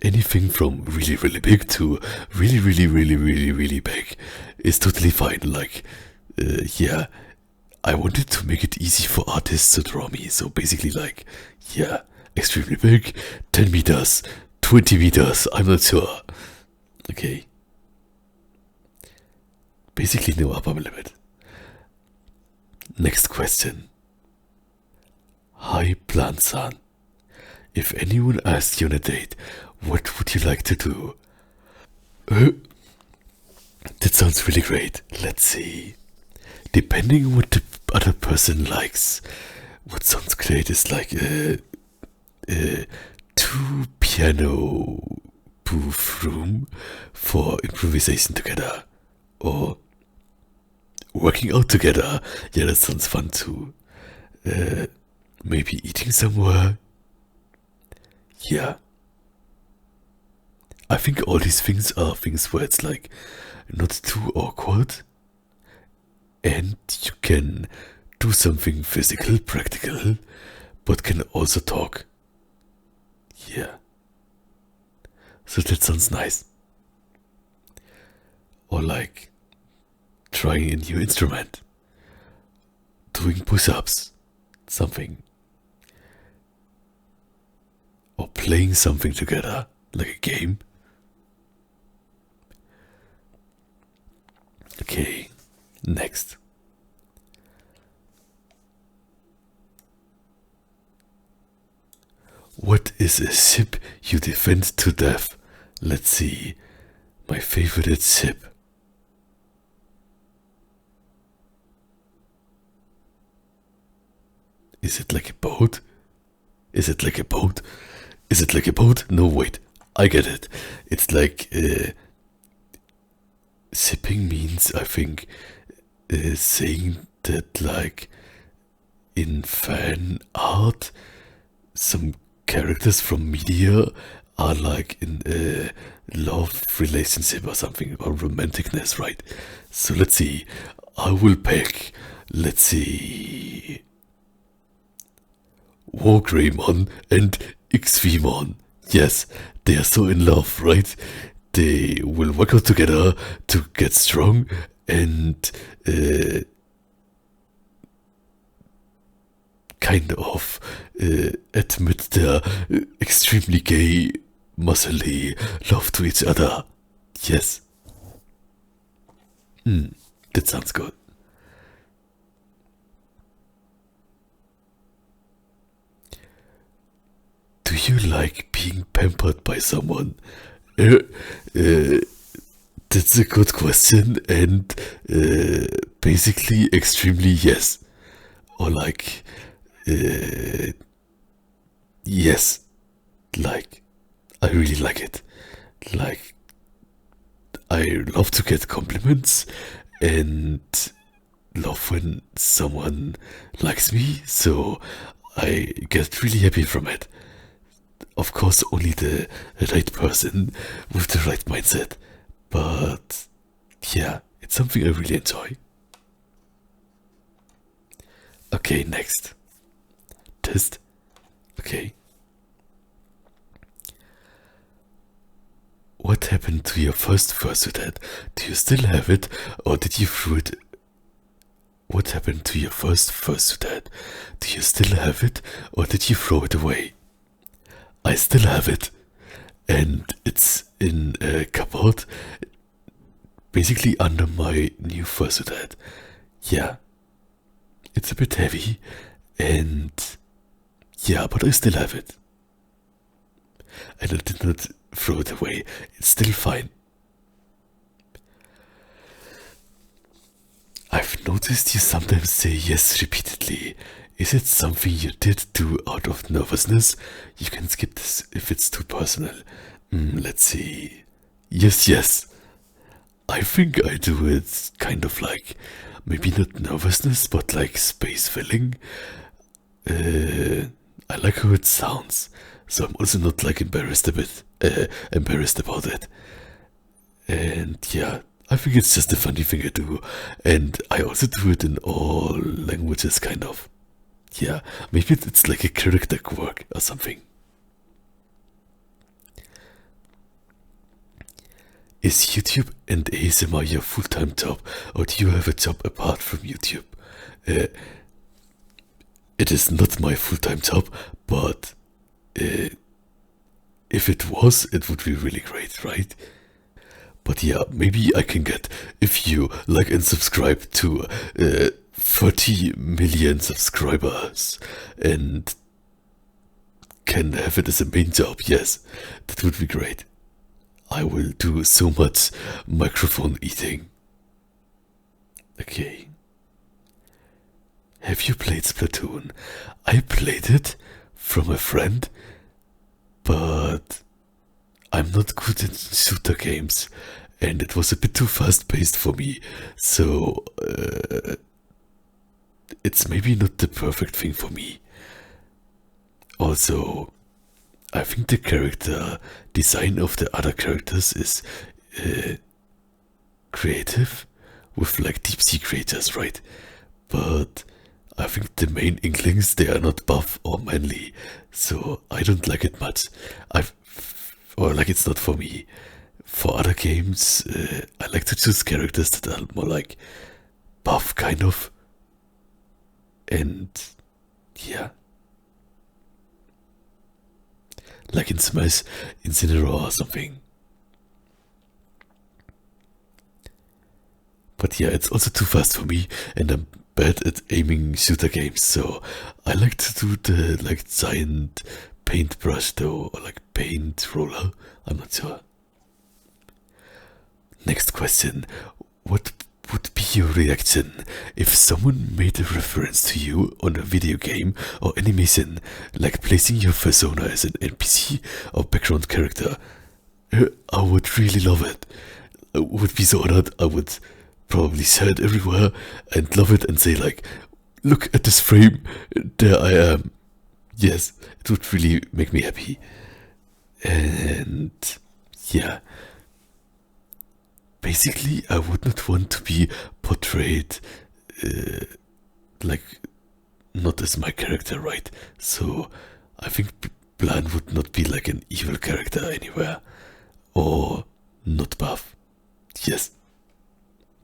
anything from really, really big to really, really, really, really, really big is totally fine. Like, yeah, I wanted to make it easy for artists to draw me. So basically, like, yeah, extremely big, 10 meters, 20 meters, I'm not sure. Okay. Basically, no upper limit. Next question. Hi, Plan-san. If anyone asked you on a date, what would you like to do? That sounds really great. Let's see. Depending on what the other person likes, what sounds great is like a 2 piano booth room for improvisation together. Or Working out together. Yeah, that sounds fun too. Maybe eating somewhere. Yeah. I think all these things are things where it's like not too awkward and you can do something physical, practical, but can also talk. Yeah. So that sounds nice. Or like trying a new instrument, doing push-ups, something. Or playing something together, like a game. Okay, next. What is a sip you defend to death? Let's see. My favorite sip. Is it like a boat? Is it like a boat? Is it like a boat? No, wait. I get it. It's like sipping means, I think, saying that like in fan art, some characters from media are like in a love relationship or something, or romanticness, right? So let's see. I will pick, let's see, Wargreymon and Xvmon. Yes, they are so in love, right? They will work out together to get strong and kind of admit their extremely gay, muscly love to each other. Yes. That sounds good. Do you like being pampered by someone? That's a good question, and basically, extremely yes. Or like, yes. Like, I really like it. Like, I love to get compliments and love when someone likes me, so I get really happy from it. Of course, only the right person with the right mindset. But yeah, it's something I really enjoy. Okay, next. Test. Okay. What happened to your first fursuit hat? Do you still have it, or did you throw it? What happened to your first fursuit hat? Do you still have it, or did you throw it away? I still have it, and it's in a cupboard, basically under my new fursuit hat. Yeah, it's a bit heavy, and yeah, but I still have it. And I did not throw it away. It's still fine. I've noticed you sometimes say yes repeatedly. Is it something you did do out of nervousness? You can skip this if it's too personal. Let's see. Yes, yes. I think I do it kind of like, maybe not nervousness, but like space filling. I like how it sounds, so I'm also not like embarrassed about it. And yeah, I think it's just a funny thing I do, and I also do it in all languages, kind of. Yeah, maybe it's like a character quirk or something. Is YouTube and ASMR your full-time job, or do you have a job apart from YouTube? It is not my full-time job, but if it was, it would be really great, right? But yeah, maybe I can get, if you like and subscribe to 30 million subscribers and can have it as a main job, yes, that would be great. I will do so much microphone eating. Okay. Have you played Splatoon? I played it from a friend, but I'm not good at shooter games, and it was a bit too fast-paced for me. So it's maybe not the perfect thing for me. Also, I think the character design of the other characters is creative, with like deep sea creatures, right? But I think the main Inklings, they are not buff or manly, so I don't like it much. Or like it's not for me. For other games, I like to choose characters that are more like buff, kind of. And yeah. Like in Smash, Incineroar or something. But yeah, it's also too fast for me, and I'm bad at aiming shooter games, so I like to do the like giant paintbrush though, or like paint roller. I'm not sure. Next question. What would be your reaction if someone made a reference to you on a video game or animation, like placing your persona as an NPC or background character? I would really love it. I would be so honored. I would probably share it everywhere and love it and say like, look at this frame, there I am. Yes, it would really make me happy. And yeah, basically I would not want to be portrayed like not as my character, right? So I think Blan would not be like an evil character anywhere, or not buff. Yes.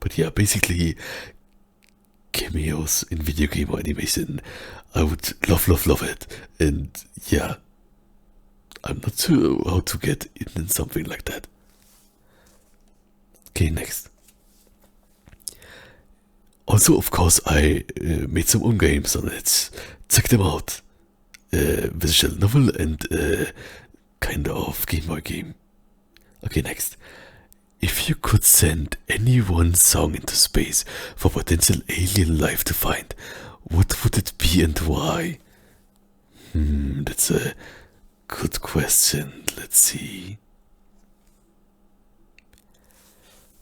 But yeah, basically, cameos in video game or animation, I would love it. And yeah, I'm not sure how to get in something like that. Okay, next. Also, of course, I made some own games on it. Check them out. Visual novel and kind of Game Boy game. Okay, next. If you could send any one song into space for potential alien life to find, what would it be and why? That's a good question. Let's see.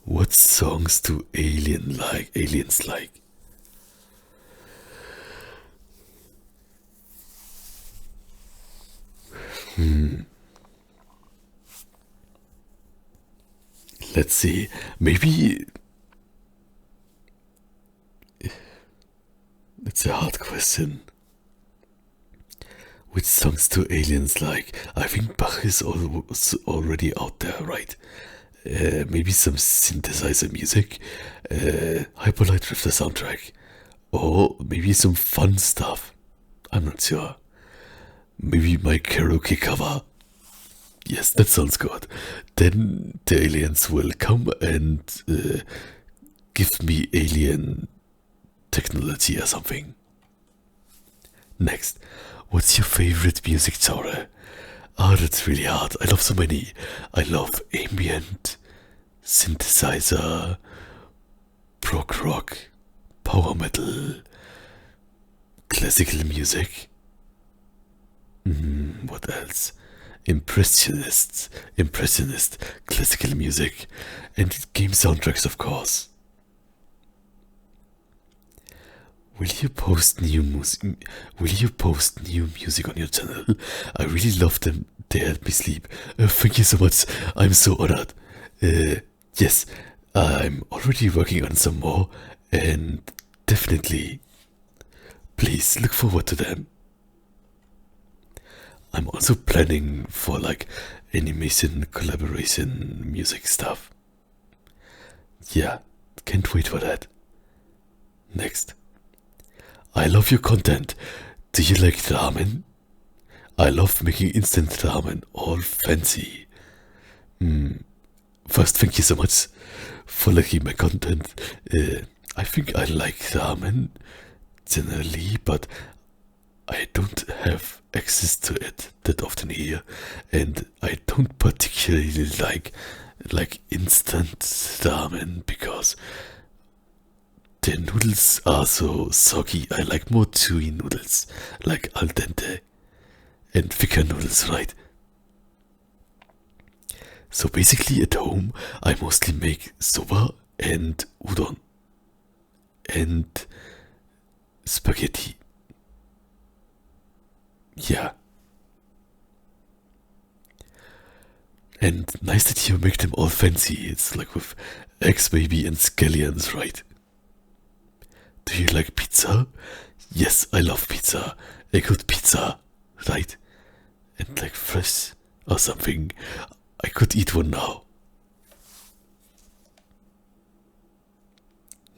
What songs do aliens like? Let's see. Maybe it's a hard question. Which songs do aliens like? I think Bach is already out there, right? Maybe some synthesizer music, Hyperlight Drifter soundtrack, or maybe some fun stuff. I'm not sure. Maybe my karaoke cover. Yes, that sounds good. Then the aliens will come and give me alien technology or something. Next, what's your favorite music genre? Oh, that's really hard. I love so many. I love ambient, synthesizer, prog rock, power metal, classical music. What else? Impressionist, classical music, and game soundtracks, of course. Will you post new music on your channel? I really love them. They help me sleep. Thank you so much. I'm so honored. Yes, I'm already working on some more, and definitely, please look forward to them. I'm also planning for like animation, collaboration, music stuff. Yeah, can't wait for that. Next. I love your content. Do you like ramen? I love making instant ramen, all fancy. First, thank you so much for liking my content. I think I like ramen generally, but I don't have access to it that often here, and I don't particularly like instant ramen because the noodles are so soggy. I like more chewy noodles, like al dente and thicker noodles, right? So basically at home, I mostly make soba and udon and spaghetti. Yeah. And nice that you make them all fancy. It's like with eggs maybe and scallions, right? Do you like pizza? Yes, I love pizza. A good pizza, right? And like fresh or something. I could eat one now.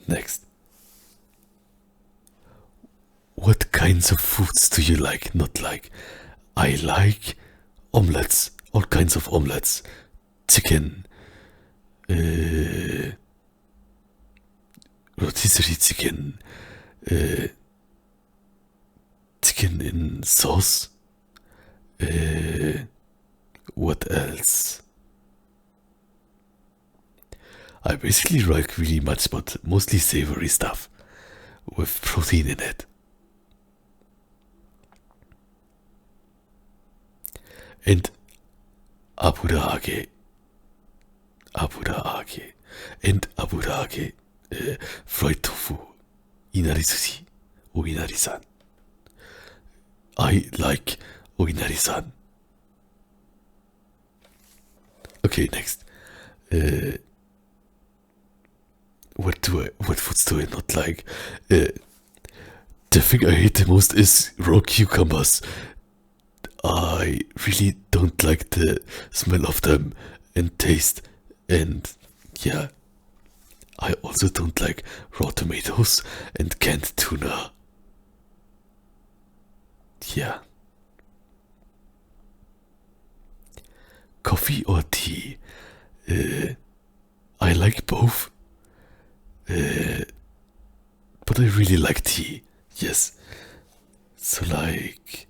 Next. What kinds of foods do you like, not like? I like omelets, all kinds of omelets. Chicken, rotisserie chicken, chicken in sauce. What else? I basically like really much, but mostly savory stuff with protein in it. And aburage, and aburage, fried tofu, inari sushi, or inari-san. I like Oinari-san. Okay, next. What foods do I not like? The thing I hate the most is raw cucumbers. I really don't like the smell of them and taste, and yeah. I also don't like raw tomatoes and canned tuna. Yeah. Coffee or tea? I like both. But I really like tea. Yes. So like,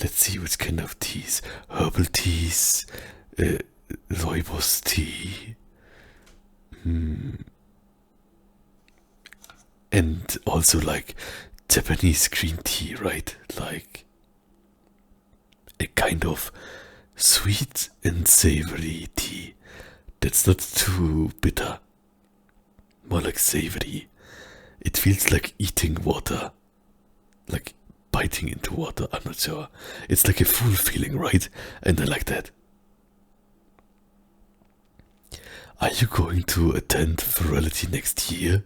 let's see which kind of teas. Herbal teas, rooibos tea. And also like Japanese green tea, right? Like a kind of sweet and savory tea that's not too bitter, more like savory. It feels like eating water, like biting into water. I'm not sure. It's like a full feeling, right? And I like that. Are you going to attend Furry next year?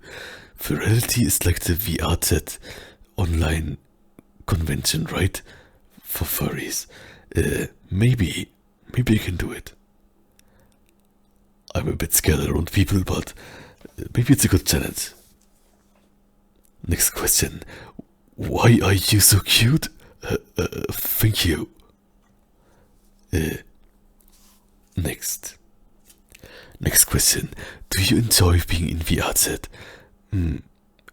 Furry is like the VRZ online convention, right? For furries. Maybe you can do it. I'm a bit scared around people, but maybe it's a good challenge. Next question. Why are you so cute? Thank you. Next question. Do you enjoy being in VRZ?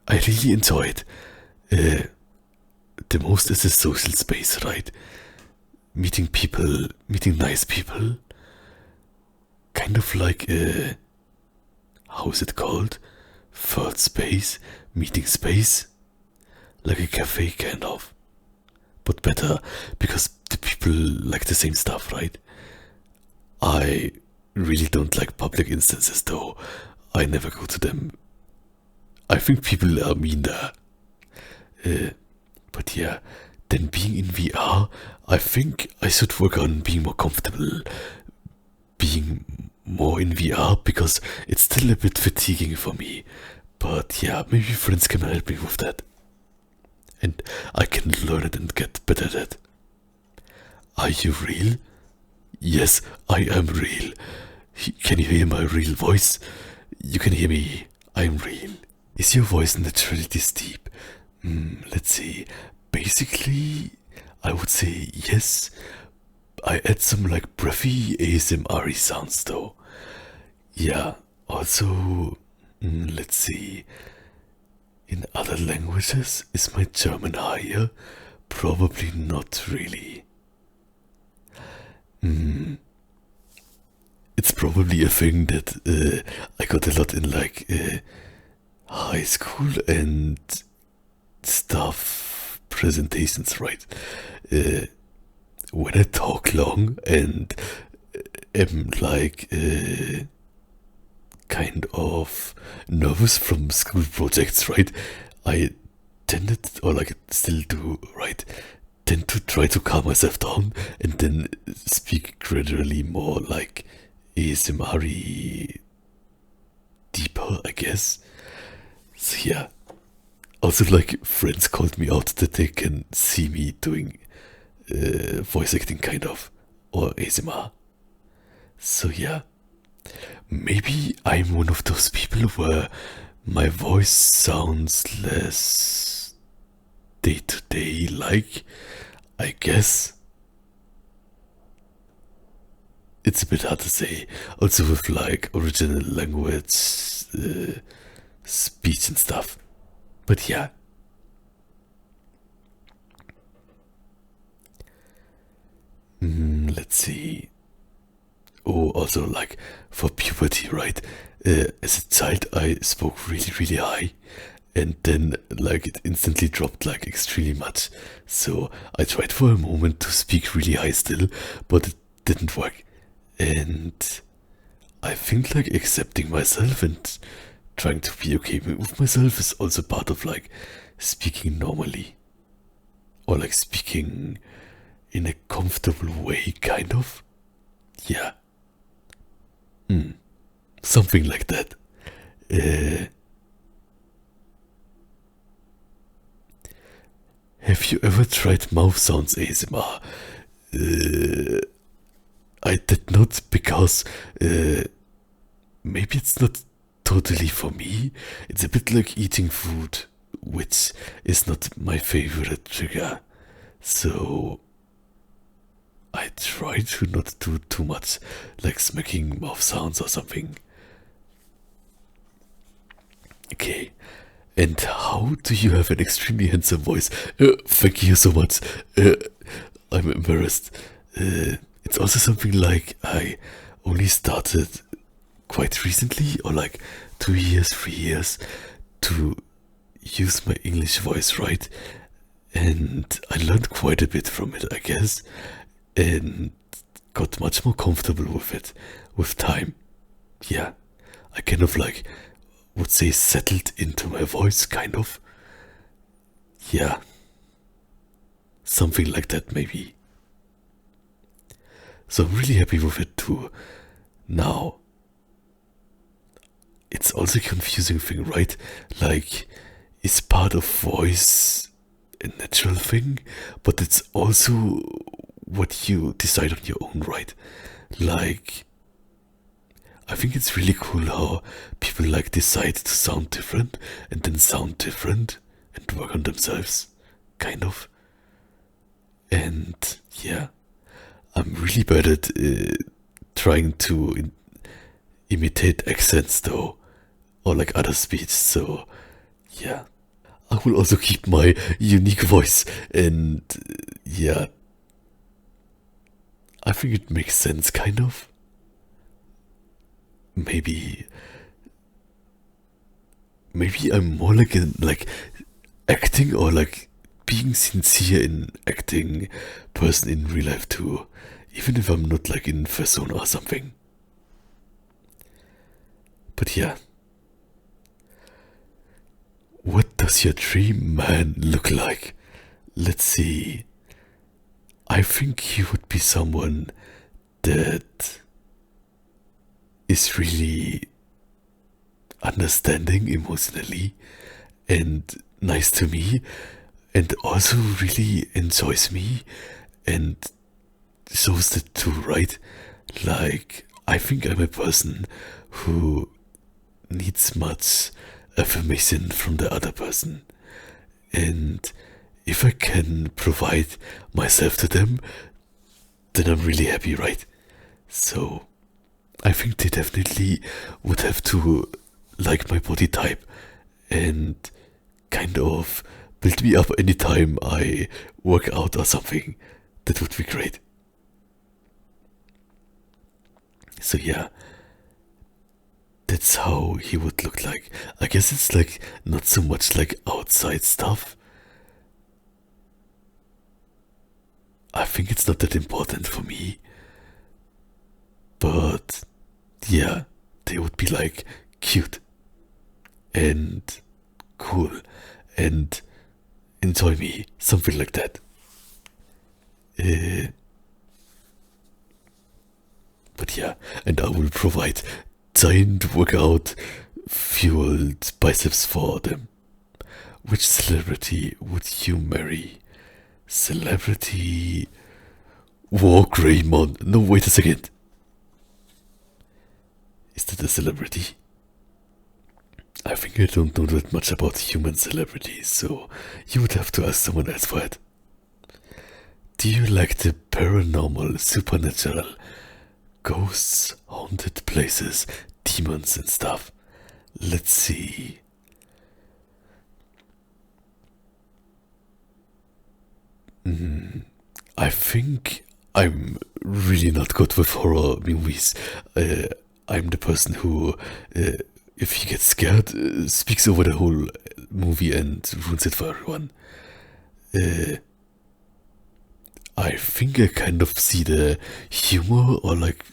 I really enjoy it. The most is a social space, right? Meeting people, meeting nice people. Kind of like a, how is it called? Third space, meeting space. Like a cafe, kind of. But better, because the people like the same stuff, right? I really don't like public instances, though. I never go to them. I think people are mean there. But yeah, then being in VR, I think I should work on being more comfortable being more in VR, because it's still a bit fatiguing for me. But yeah, maybe friends can help me with that. And I can learn it and get better at it. Are you real? Yes, I am real. Can you hear my real voice? You can hear me. I'm real. Is your voice naturally this deep? Let's see. Basically, I would say yes. I add some like breathy ASMR sounds though. Yeah, also, let's see. In other languages, is my German higher? Probably not really. It's probably a thing that I got a lot in like high school and stuff presentations, right? When I talk long and am like kind of nervous from school projects, right? I tended, or like still do, right? Tend to try to calm myself down and then speak gradually more like ASMR deeper, I guess. So yeah. Also, like friends called me out that they can see me doing voice acting, kind of, or ASMR. So yeah, maybe I'm one of those people where my voice sounds less day to day, like, I guess. It's a bit hard to say. Also, with like original language, speech and stuff. But yeah. Let's see. Oh, also, like, for puberty, right? As a child, I spoke really, really high. And then, like, it instantly dropped, like, extremely much. So I tried for a moment to speak really high still, but it didn't work. And I think, like, accepting myself and trying to be okay with myself is also part of, like, speaking normally. Or, like, speaking in a comfortable way, kind of. Yeah. Something like that. Uh, have you ever tried mouth sounds ASMR? I did not, because maybe it's not totally for me. It's a bit like eating food, which is not my favorite trigger. So I try to not do too much, like smacking mouth sounds or something. Okay. And how do you have an extremely handsome voice? Thank you so much. I'm embarrassed. It's also something like I only started quite recently, or like 2 years, 3 years, to use my English voice, right? And I learned quite a bit from it, I guess, and got much more comfortable with it with time. Yeah, I kind of like would say settled into my voice, kind of. Yeah, something like that, maybe. So I'm really happy with it too. Now, it's also a confusing thing, right? Like, is part of voice a natural thing, but it's also what you decide on your own, right? Like, I think it's really cool how people like decide to sound different and then sound different and work on themselves, kind of. And yeah, I'm really bad at trying to imitate accents though, or like other speech. So yeah, I will also keep my unique voice, and yeah, I think it makes sense, kind of. Maybe, maybe I'm more like like acting, or like being sincere in acting person in real life too, even if I'm not like in persona or something. But yeah, what does your dream man look like? Let's see. I think he would be someone that is really understanding emotionally and nice to me, and also really enjoys me and shows that too, right? Like, I think I'm a person who needs much affirmation from the other person. And if I can provide myself to them, then I'm really happy, right? So I think they definitely would have to like my body type and kind of build me up anytime I work out or something. That would be great. So yeah, that's how he would look like. I guess it's like not so much like outside stuff. I think it's not that important for me. but yeah, they would be like cute and cool and enjoy me, something like that. But yeah, and I will provide giant workout fueled biceps for them. Which celebrity would you marry? Celebrity Walk Raymond. No, wait a second. Is that a celebrity? I think I don't know that much about human celebrities, so you would have to ask someone else for it. Do you like the paranormal, supernatural, ghosts, haunted places, demons and stuff? Let's see. I think I'm really not good with horror movies. I'm the person who, if he gets scared, speaks over the whole movie and ruins it for everyone. I think I kind of see the humor or like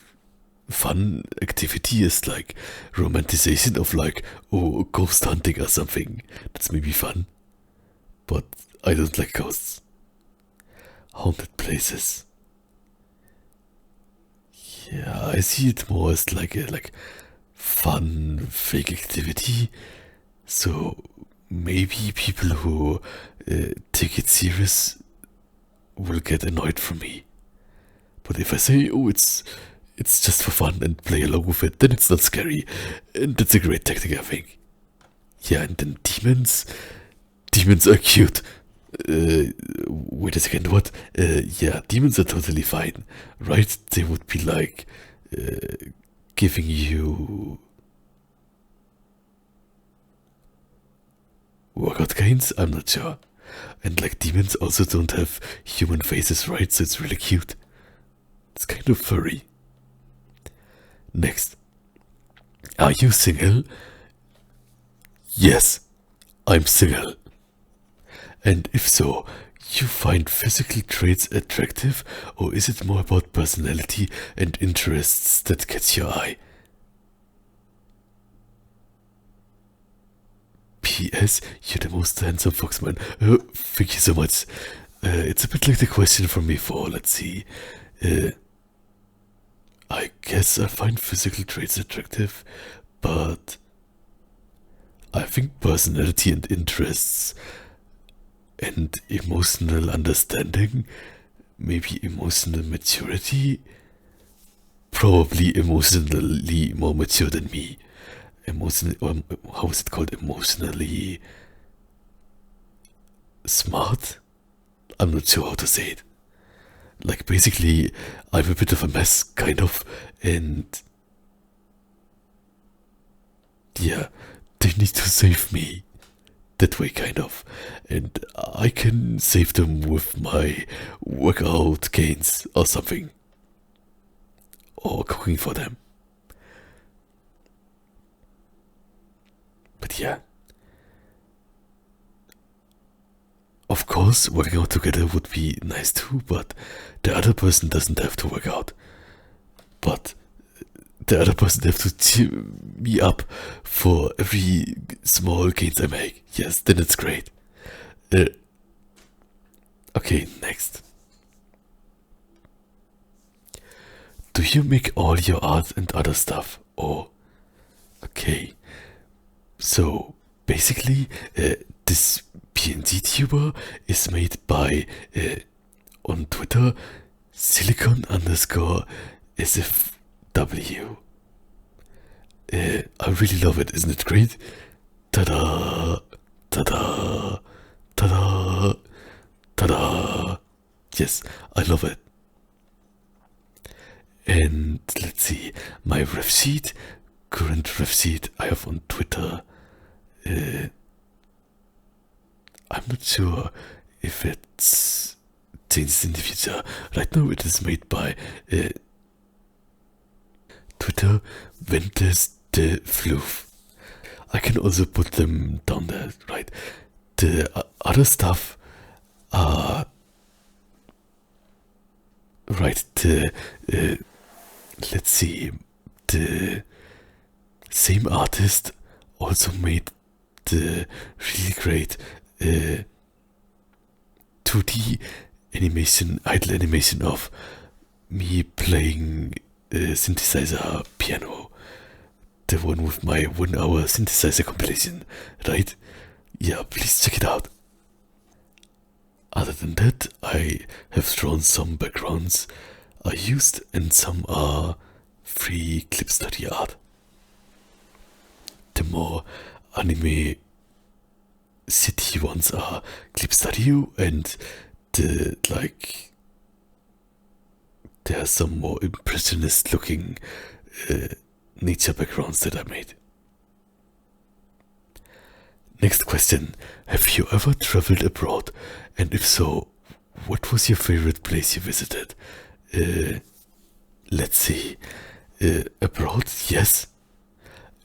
fun activity as like romanticization of like, oh, ghost hunting or something. That's maybe fun. But I don't like ghosts. Haunted places. Yeah, I see it more as like a fun fake activity. So maybe people who take it serious will get annoyed from me. But if I say, oh, it's just for fun and play along with it, then it's not scary. And that's a great tactic, I think. Yeah, and then demons. Demons are cute. Wait a second, what? Yeah, demons are totally fine, right? They would be like giving you workout gains? I'm not sure. And like demons also don't have human faces, right? So it's really cute. It's kind of furry. Next. Are you single? Yes, I'm single. And if so, you find physical traits attractive, or is it more about personality and interests that catch your eye? P.S. You're the most handsome foxman. Thank you so much. It's a bit like the question from before. Let's see. I guess I find physical traits attractive, but I think personality and interests and emotional understanding, maybe emotional maturity, probably emotionally more mature than me. How is it called? Emotionally smart? I'm not sure how to say it. Like, basically, I'm a bit of a mess, kind of, and yeah, they need to save me. That way, kind of. And I can save them with my workout gains or something. Or cooking for them. But yeah. Of course, working out together would be nice too, but the other person doesn't have to work out. But the other person have to cheer me up for every small gains I make. Yes, then it's great. Okay, next. Do you make all your art and other stuff? Oh, okay. So basically, this PNG tuber is made by on Twitter silicon underscore SFW. I really love it, isn't it great? Ta-da! Ta-da! Ta-da! Ta-da! Yes, I love it. And let's see, my ref sheet, current ref sheet I have on Twitter. I'm not sure if it's changed in the future. Right now it is made by Twitter Ventes de Floof. I can also put them down there, right? The other stuff are right, the let's see, the same artist also made the really great 2D animation, idle animation of me playing synthesizer piano. The one with my 1 hour synthesizer compilation, right? Yeah, please check it out. Other than that, I have drawn some backgrounds I used, and some are free clip study art. The more anime city ones are clip studio, and the there are some more impressionist looking nature backgrounds that I made. Next question. Have you ever traveled abroad? And if so, what was your favorite place you visited? Let's see. Abroad, yes.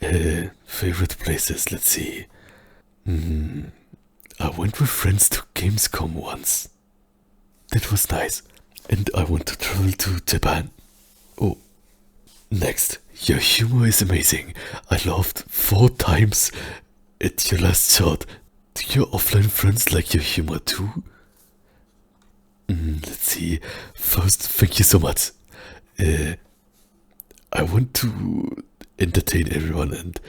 Favorite places, let's see. I went with friends to Gamescom once. That was nice. And I want to travel to Japan. Oh, next. Your humor is amazing. I laughed 4 times at your last shot. Do your offline friends like your humor too? Let's see. First, thank you so much. I want to entertain everyone and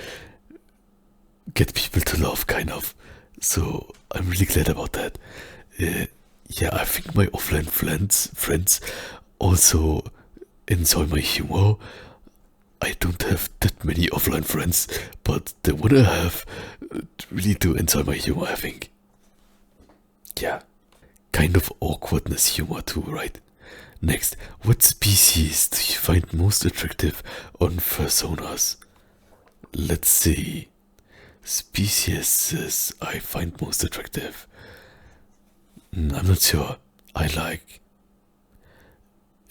get people to laugh, kind of. So I'm really glad about that. Yeah, I think my offline friends also enjoy my humor. I don't have that many offline friends, but the one I have really do enjoy my humor, I think. Yeah, kind of awkwardness humor too, right? Next, what species do you find most attractive on personas? Let's see. Species I find most attractive. I'm not sure. I like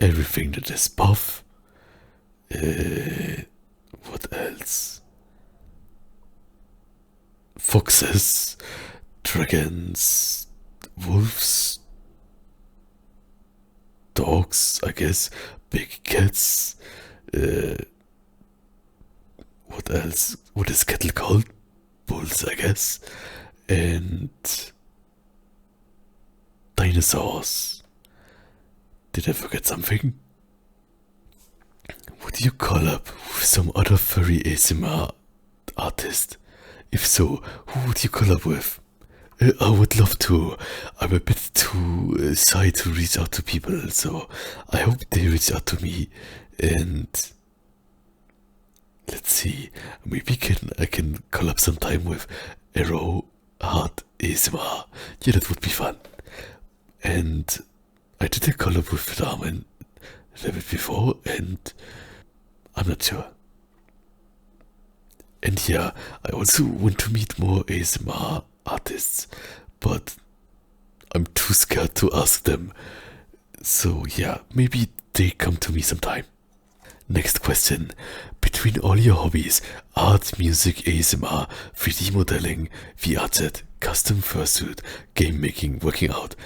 everything that is buff. What else? Foxes, dragons, wolves, dogs, I guess, big cats. What else? What is cattle called? Bulls, I guess. And dinosaurs. Did I forget something? Would you collab with some other furry ASMR artist? If so, who would you collab with? I would love to. I'm a bit too shy to reach out to people, so I hope they reach out to me. And let's see, maybe I can collab sometime with Arrow Heart ASMR. Yeah, that would be fun. And I did a collab with Ramen a bit before, and I'm not sure. And yeah, I also want to meet more ASMR artists, but I'm too scared to ask them. So yeah, maybe they come to me sometime. Next question. Between all your hobbies, art, music, ASMR, 3D modeling, VR chat, custom fursuit, game making, working out,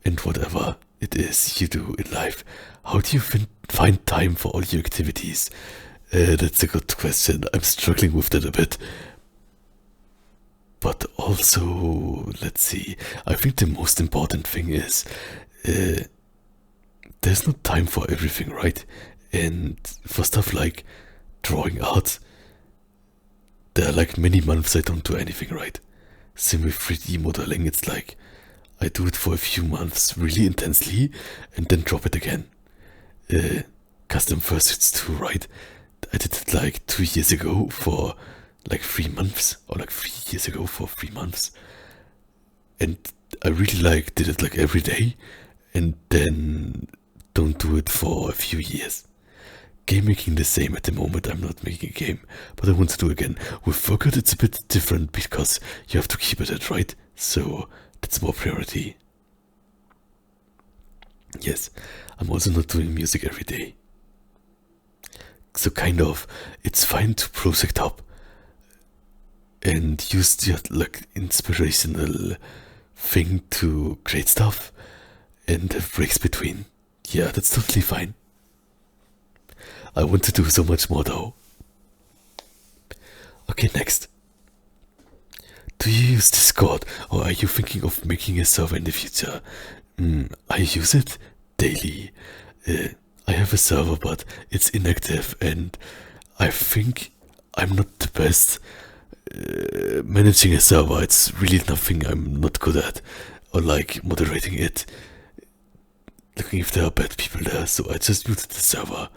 and whatever it is you do in life, how do you find time for all your activities? That's a good question. I'm struggling with that a bit. But also, let's see, I think the most important thing is there's no time for everything, right? And for stuff like drawing art, there are like many months I don't do anything, right? Same with 3D modeling, it's like I do it for a few months really intensely and then drop it again. Custom fursuits too, right? I did it like 2 years ago for like 3 months, or like 3 years ago for 3 months. And I really did it like every day, and then don't do it for a few years. Game making the same at the moment. I'm not making a game, but I want to do again. With workout it's a bit different because you have to keep it at, right? So that's more priority. Yes, I'm also not doing music every day. So kind of, it's fine to project up and use your like inspirational thing to create stuff and have breaks between. Yeah, that's totally fine. I want to do so much more though. Okay, next. Do you use Discord, or are you thinking of making a server in the future? I use it daily. I have a server, but it's inactive, and I think I'm not the best managing a server. It's really nothing I'm not good at, or like moderating it, looking if there are bad people there. So I just muted the server.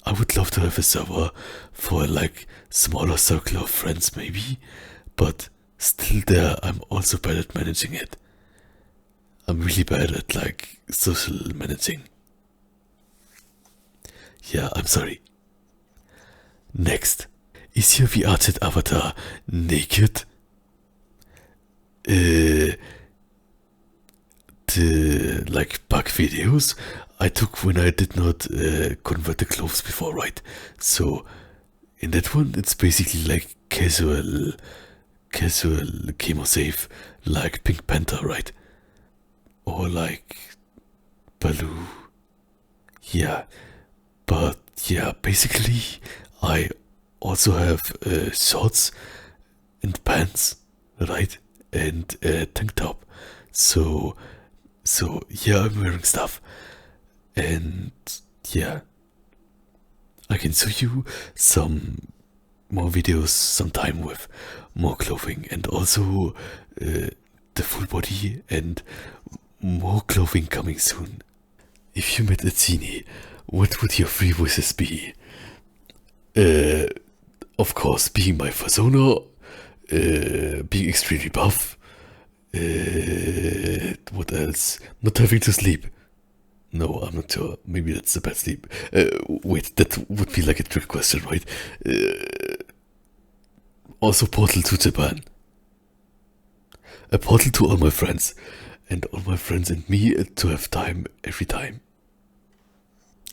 I would love to have a server for like smaller circle of friends maybe, but still there I'm also bad at managing it. I'm really bad at like social managing. Yeah, I'm sorry. Next. Is your VR chat avatar naked? The like bug videos I took when I did not convert the clothes before, right? So in that one it's basically like casual chemo safe, like Pink Panther, right? Or like Baloo. Yeah, but yeah, basically I also have shorts and pants, right? And a tank top. So yeah, I'm wearing stuff. And yeah, I can show you some more videos sometime with more clothing, and also the full body, and more clothing coming soon. If you met a genie, what would your three wishes be? Of course, being my persona, being extremely buff. What else? Not having to sleep. No, I'm not sure. Maybe that's a bad sleep. Wait, that would be like a trick question, right? Also, portal to Japan. A portal to all my friends. And all my friends and me to have time every time.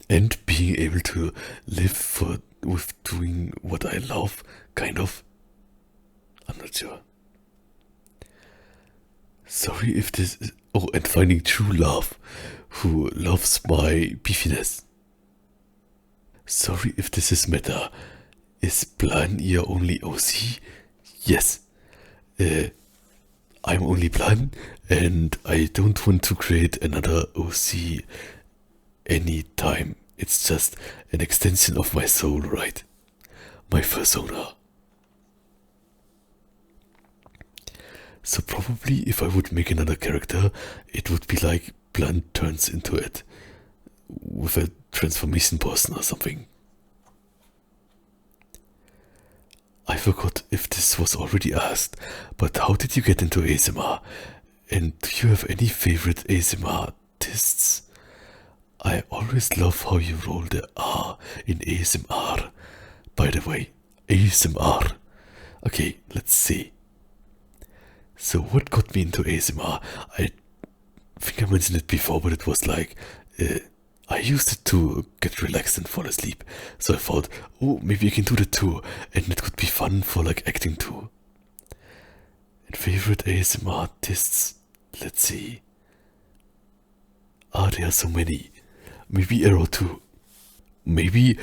And being able to live with doing what I love, kind of. I'm not sure. Sorry if this is... Oh, and finding true love, who loves my beefiness. Sorry if this is meta. Is Plan your only OC? Yes. I'm only Plan, and I don't want to create another OC anytime. It's just an extension of my soul, right? My persona. So probably if I would make another character, it would be like Blunt turns into it. With a transformation person or something. I forgot if this was already asked, but how did you get into ASMR? And do you have any favorite ASMR artists? I always love how you roll the R in ASMR. By the way, ASMR. Okay, let's see. So what got me into ASMR? I think I mentioned it before, but it was like, I used it to get relaxed and fall asleep. So I thought, oh, maybe I can do that too, and it could be fun for like acting too. And favorite ASMR artists? Let's see. There are so many. Maybe Arrow too. Maybe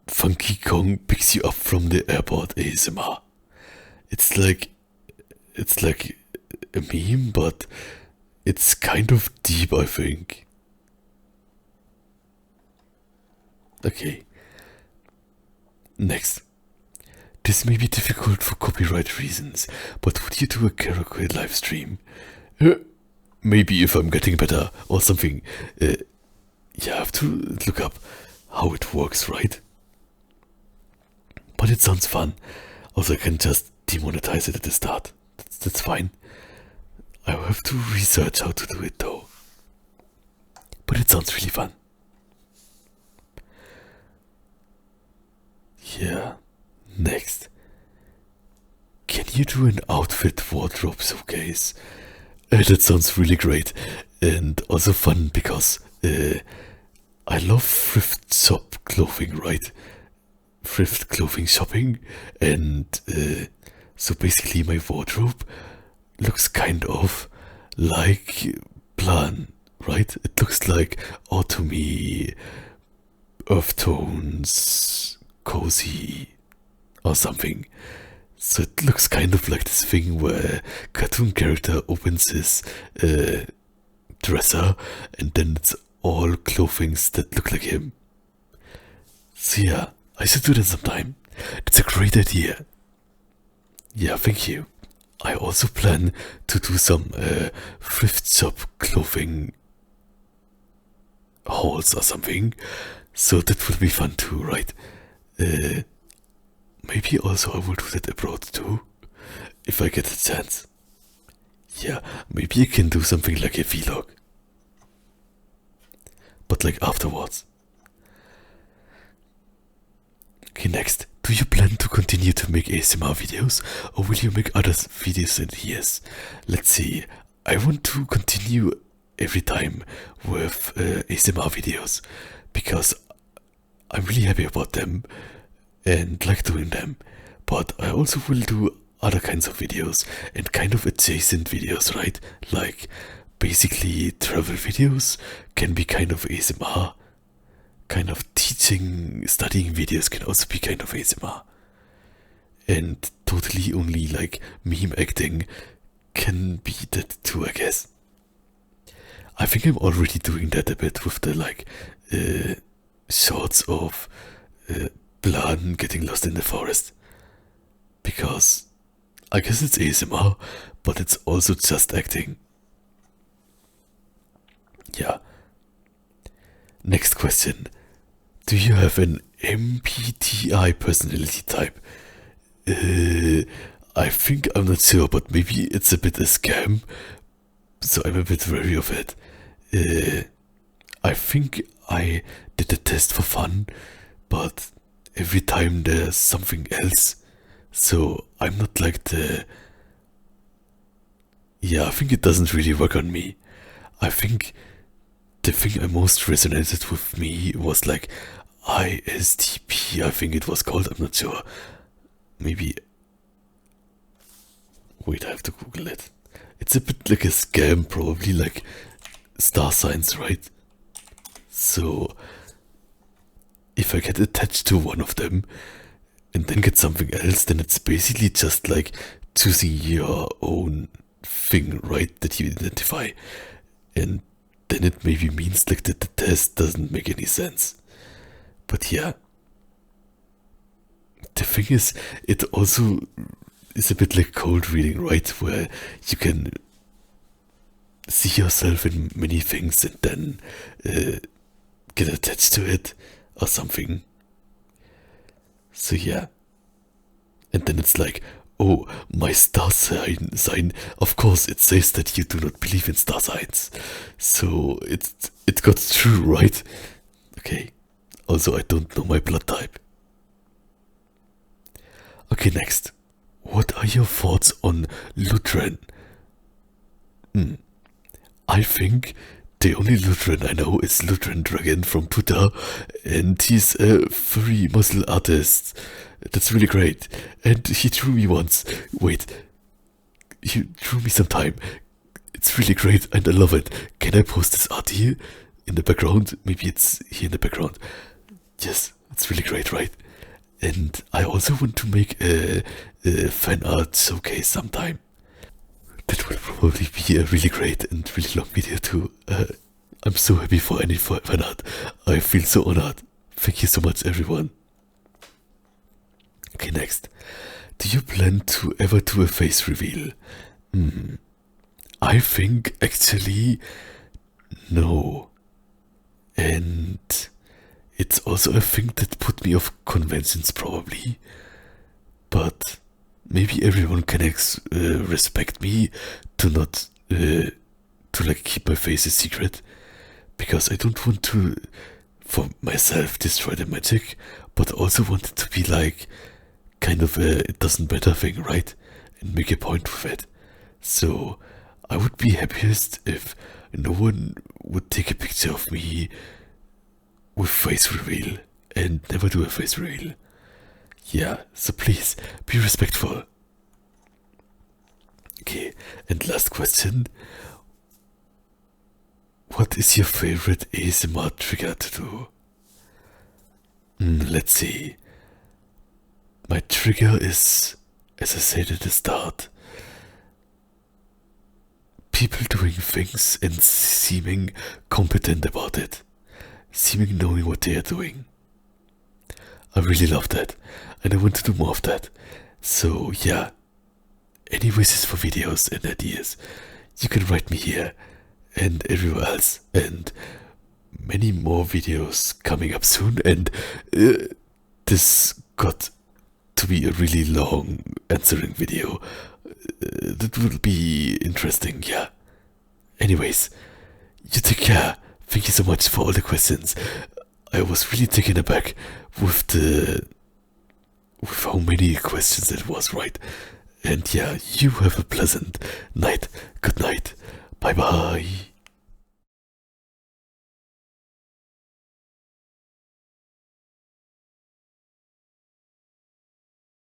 Funky Kong picks you up from the airport ASMR. It's like a meme, but it's kind of deep, I think. Okay. Next. This may be difficult for copyright reasons, but would you do a karaoke live stream? Maybe if I'm getting better or something. You have to look up how it works, right? But it sounds fun. Also, I can just demonetize it at the start. That's fine. I will have to research how to do it though. But it sounds really fun. Yeah. Next. Can you do an outfit wardrobe showcase? That sounds really great. And also fun because I love thrift shop clothing, right? Thrift clothing shopping. And so basically my wardrobe looks kind of like Plan, right? It looks like Automy, earth tones, cozy, or something. So it looks kind of like this thing where a cartoon character opens his dresser and then it's all clothings that look like him. So yeah, I should do that sometime. It's a great idea. Yeah, thank you. I also plan to do some thrift shop clothing hauls or something. So that will be fun too, right? Maybe also I will do that abroad too, if I get a chance. Yeah, maybe I can do something like a vlog. But like afterwards. Okay, next. Do you plan to continue to make ASMR videos, or will you make other videos in years? Let's see. I want to continue every time with ASMR videos, because I'm really happy about them and like doing them. But I also will do other kinds of videos and kind of adjacent videos, right? Like basically travel videos can be kind of ASMR. Kind of teaching, studying videos can also be kind of ASMR. And totally only like meme acting can be that too, I guess. I think I'm already doing that a bit with the like shots of Blan getting lost in the forest. Because I guess it's ASMR, but it's also just acting. Yeah. Next question. Do you have an MBTI personality type? I think I'm not sure, but maybe it's a bit a scam. So I'm a bit wary of it. I think I did the test for fun, but every time there's something else. So I'm not like the... Yeah, I think it doesn't really work on me. I think the thing I most resonated with me was like ISTP, I think it was called, I'm not sure. Maybe... Wait, I have to Google it. It's a bit like a scam, probably like star signs, right? So if I get attached to one of them and then get something else, then it's basically just like choosing your own thing, right, that you identify. And then it maybe means like that the test doesn't make any sense. But yeah. The thing is, it also is a bit like cold reading, right? Where you can see yourself in many things and then get attached to it or something. So yeah. And then it's like, oh, my star sign, of course it says that you do not believe in star signs. So it got true, right? Okay. Also, I don't know my blood type. Okay, next. What are your thoughts on Lutheran? I think the only Lutheran I know is Lutheran Dragon from Twitter, and he's a furry muscle artist. That's really great. And he drew me once. Wait, he drew me sometime. It's really great and I love it. Can I post this art here in the background? Maybe it's here in the background. Yes, it's really great, right? And I also want to make a fan art showcase sometime. That will probably be a really great and really long video too. I'm so happy for any fan art. I feel so honored. Thank you so much, everyone. Okay, next. Do you plan to ever do a face reveal? I think actually no. And it's also a thing that put me off conventions probably. But maybe everyone can respect me to not to like keep my face a secret, because I don't want to for myself destroy the magic, but also want it to be like kind of a it doesn't matter thing, right? And make a point with it. So I would be happiest if no one would take a picture of me with face reveal and never do a face reveal. Yeah, so please be respectful. Okay, and last question. What is your favorite ASMR trigger to do? Let's see. My trigger is, as I said at the start, people doing things and seeming competent about it, seeming knowing what they are doing. I really love that, and I want to do more of that. So yeah, any wishes for videos and ideas, you can write me here and everywhere else, and many more videos coming up soon. And this got to be a really long answering video. That will be interesting, yeah. Anyways, you take care. Thank you so much for all the questions. I was really taken aback with how many questions it was, right? And yeah, you have a pleasant night. Good night. Bye bye.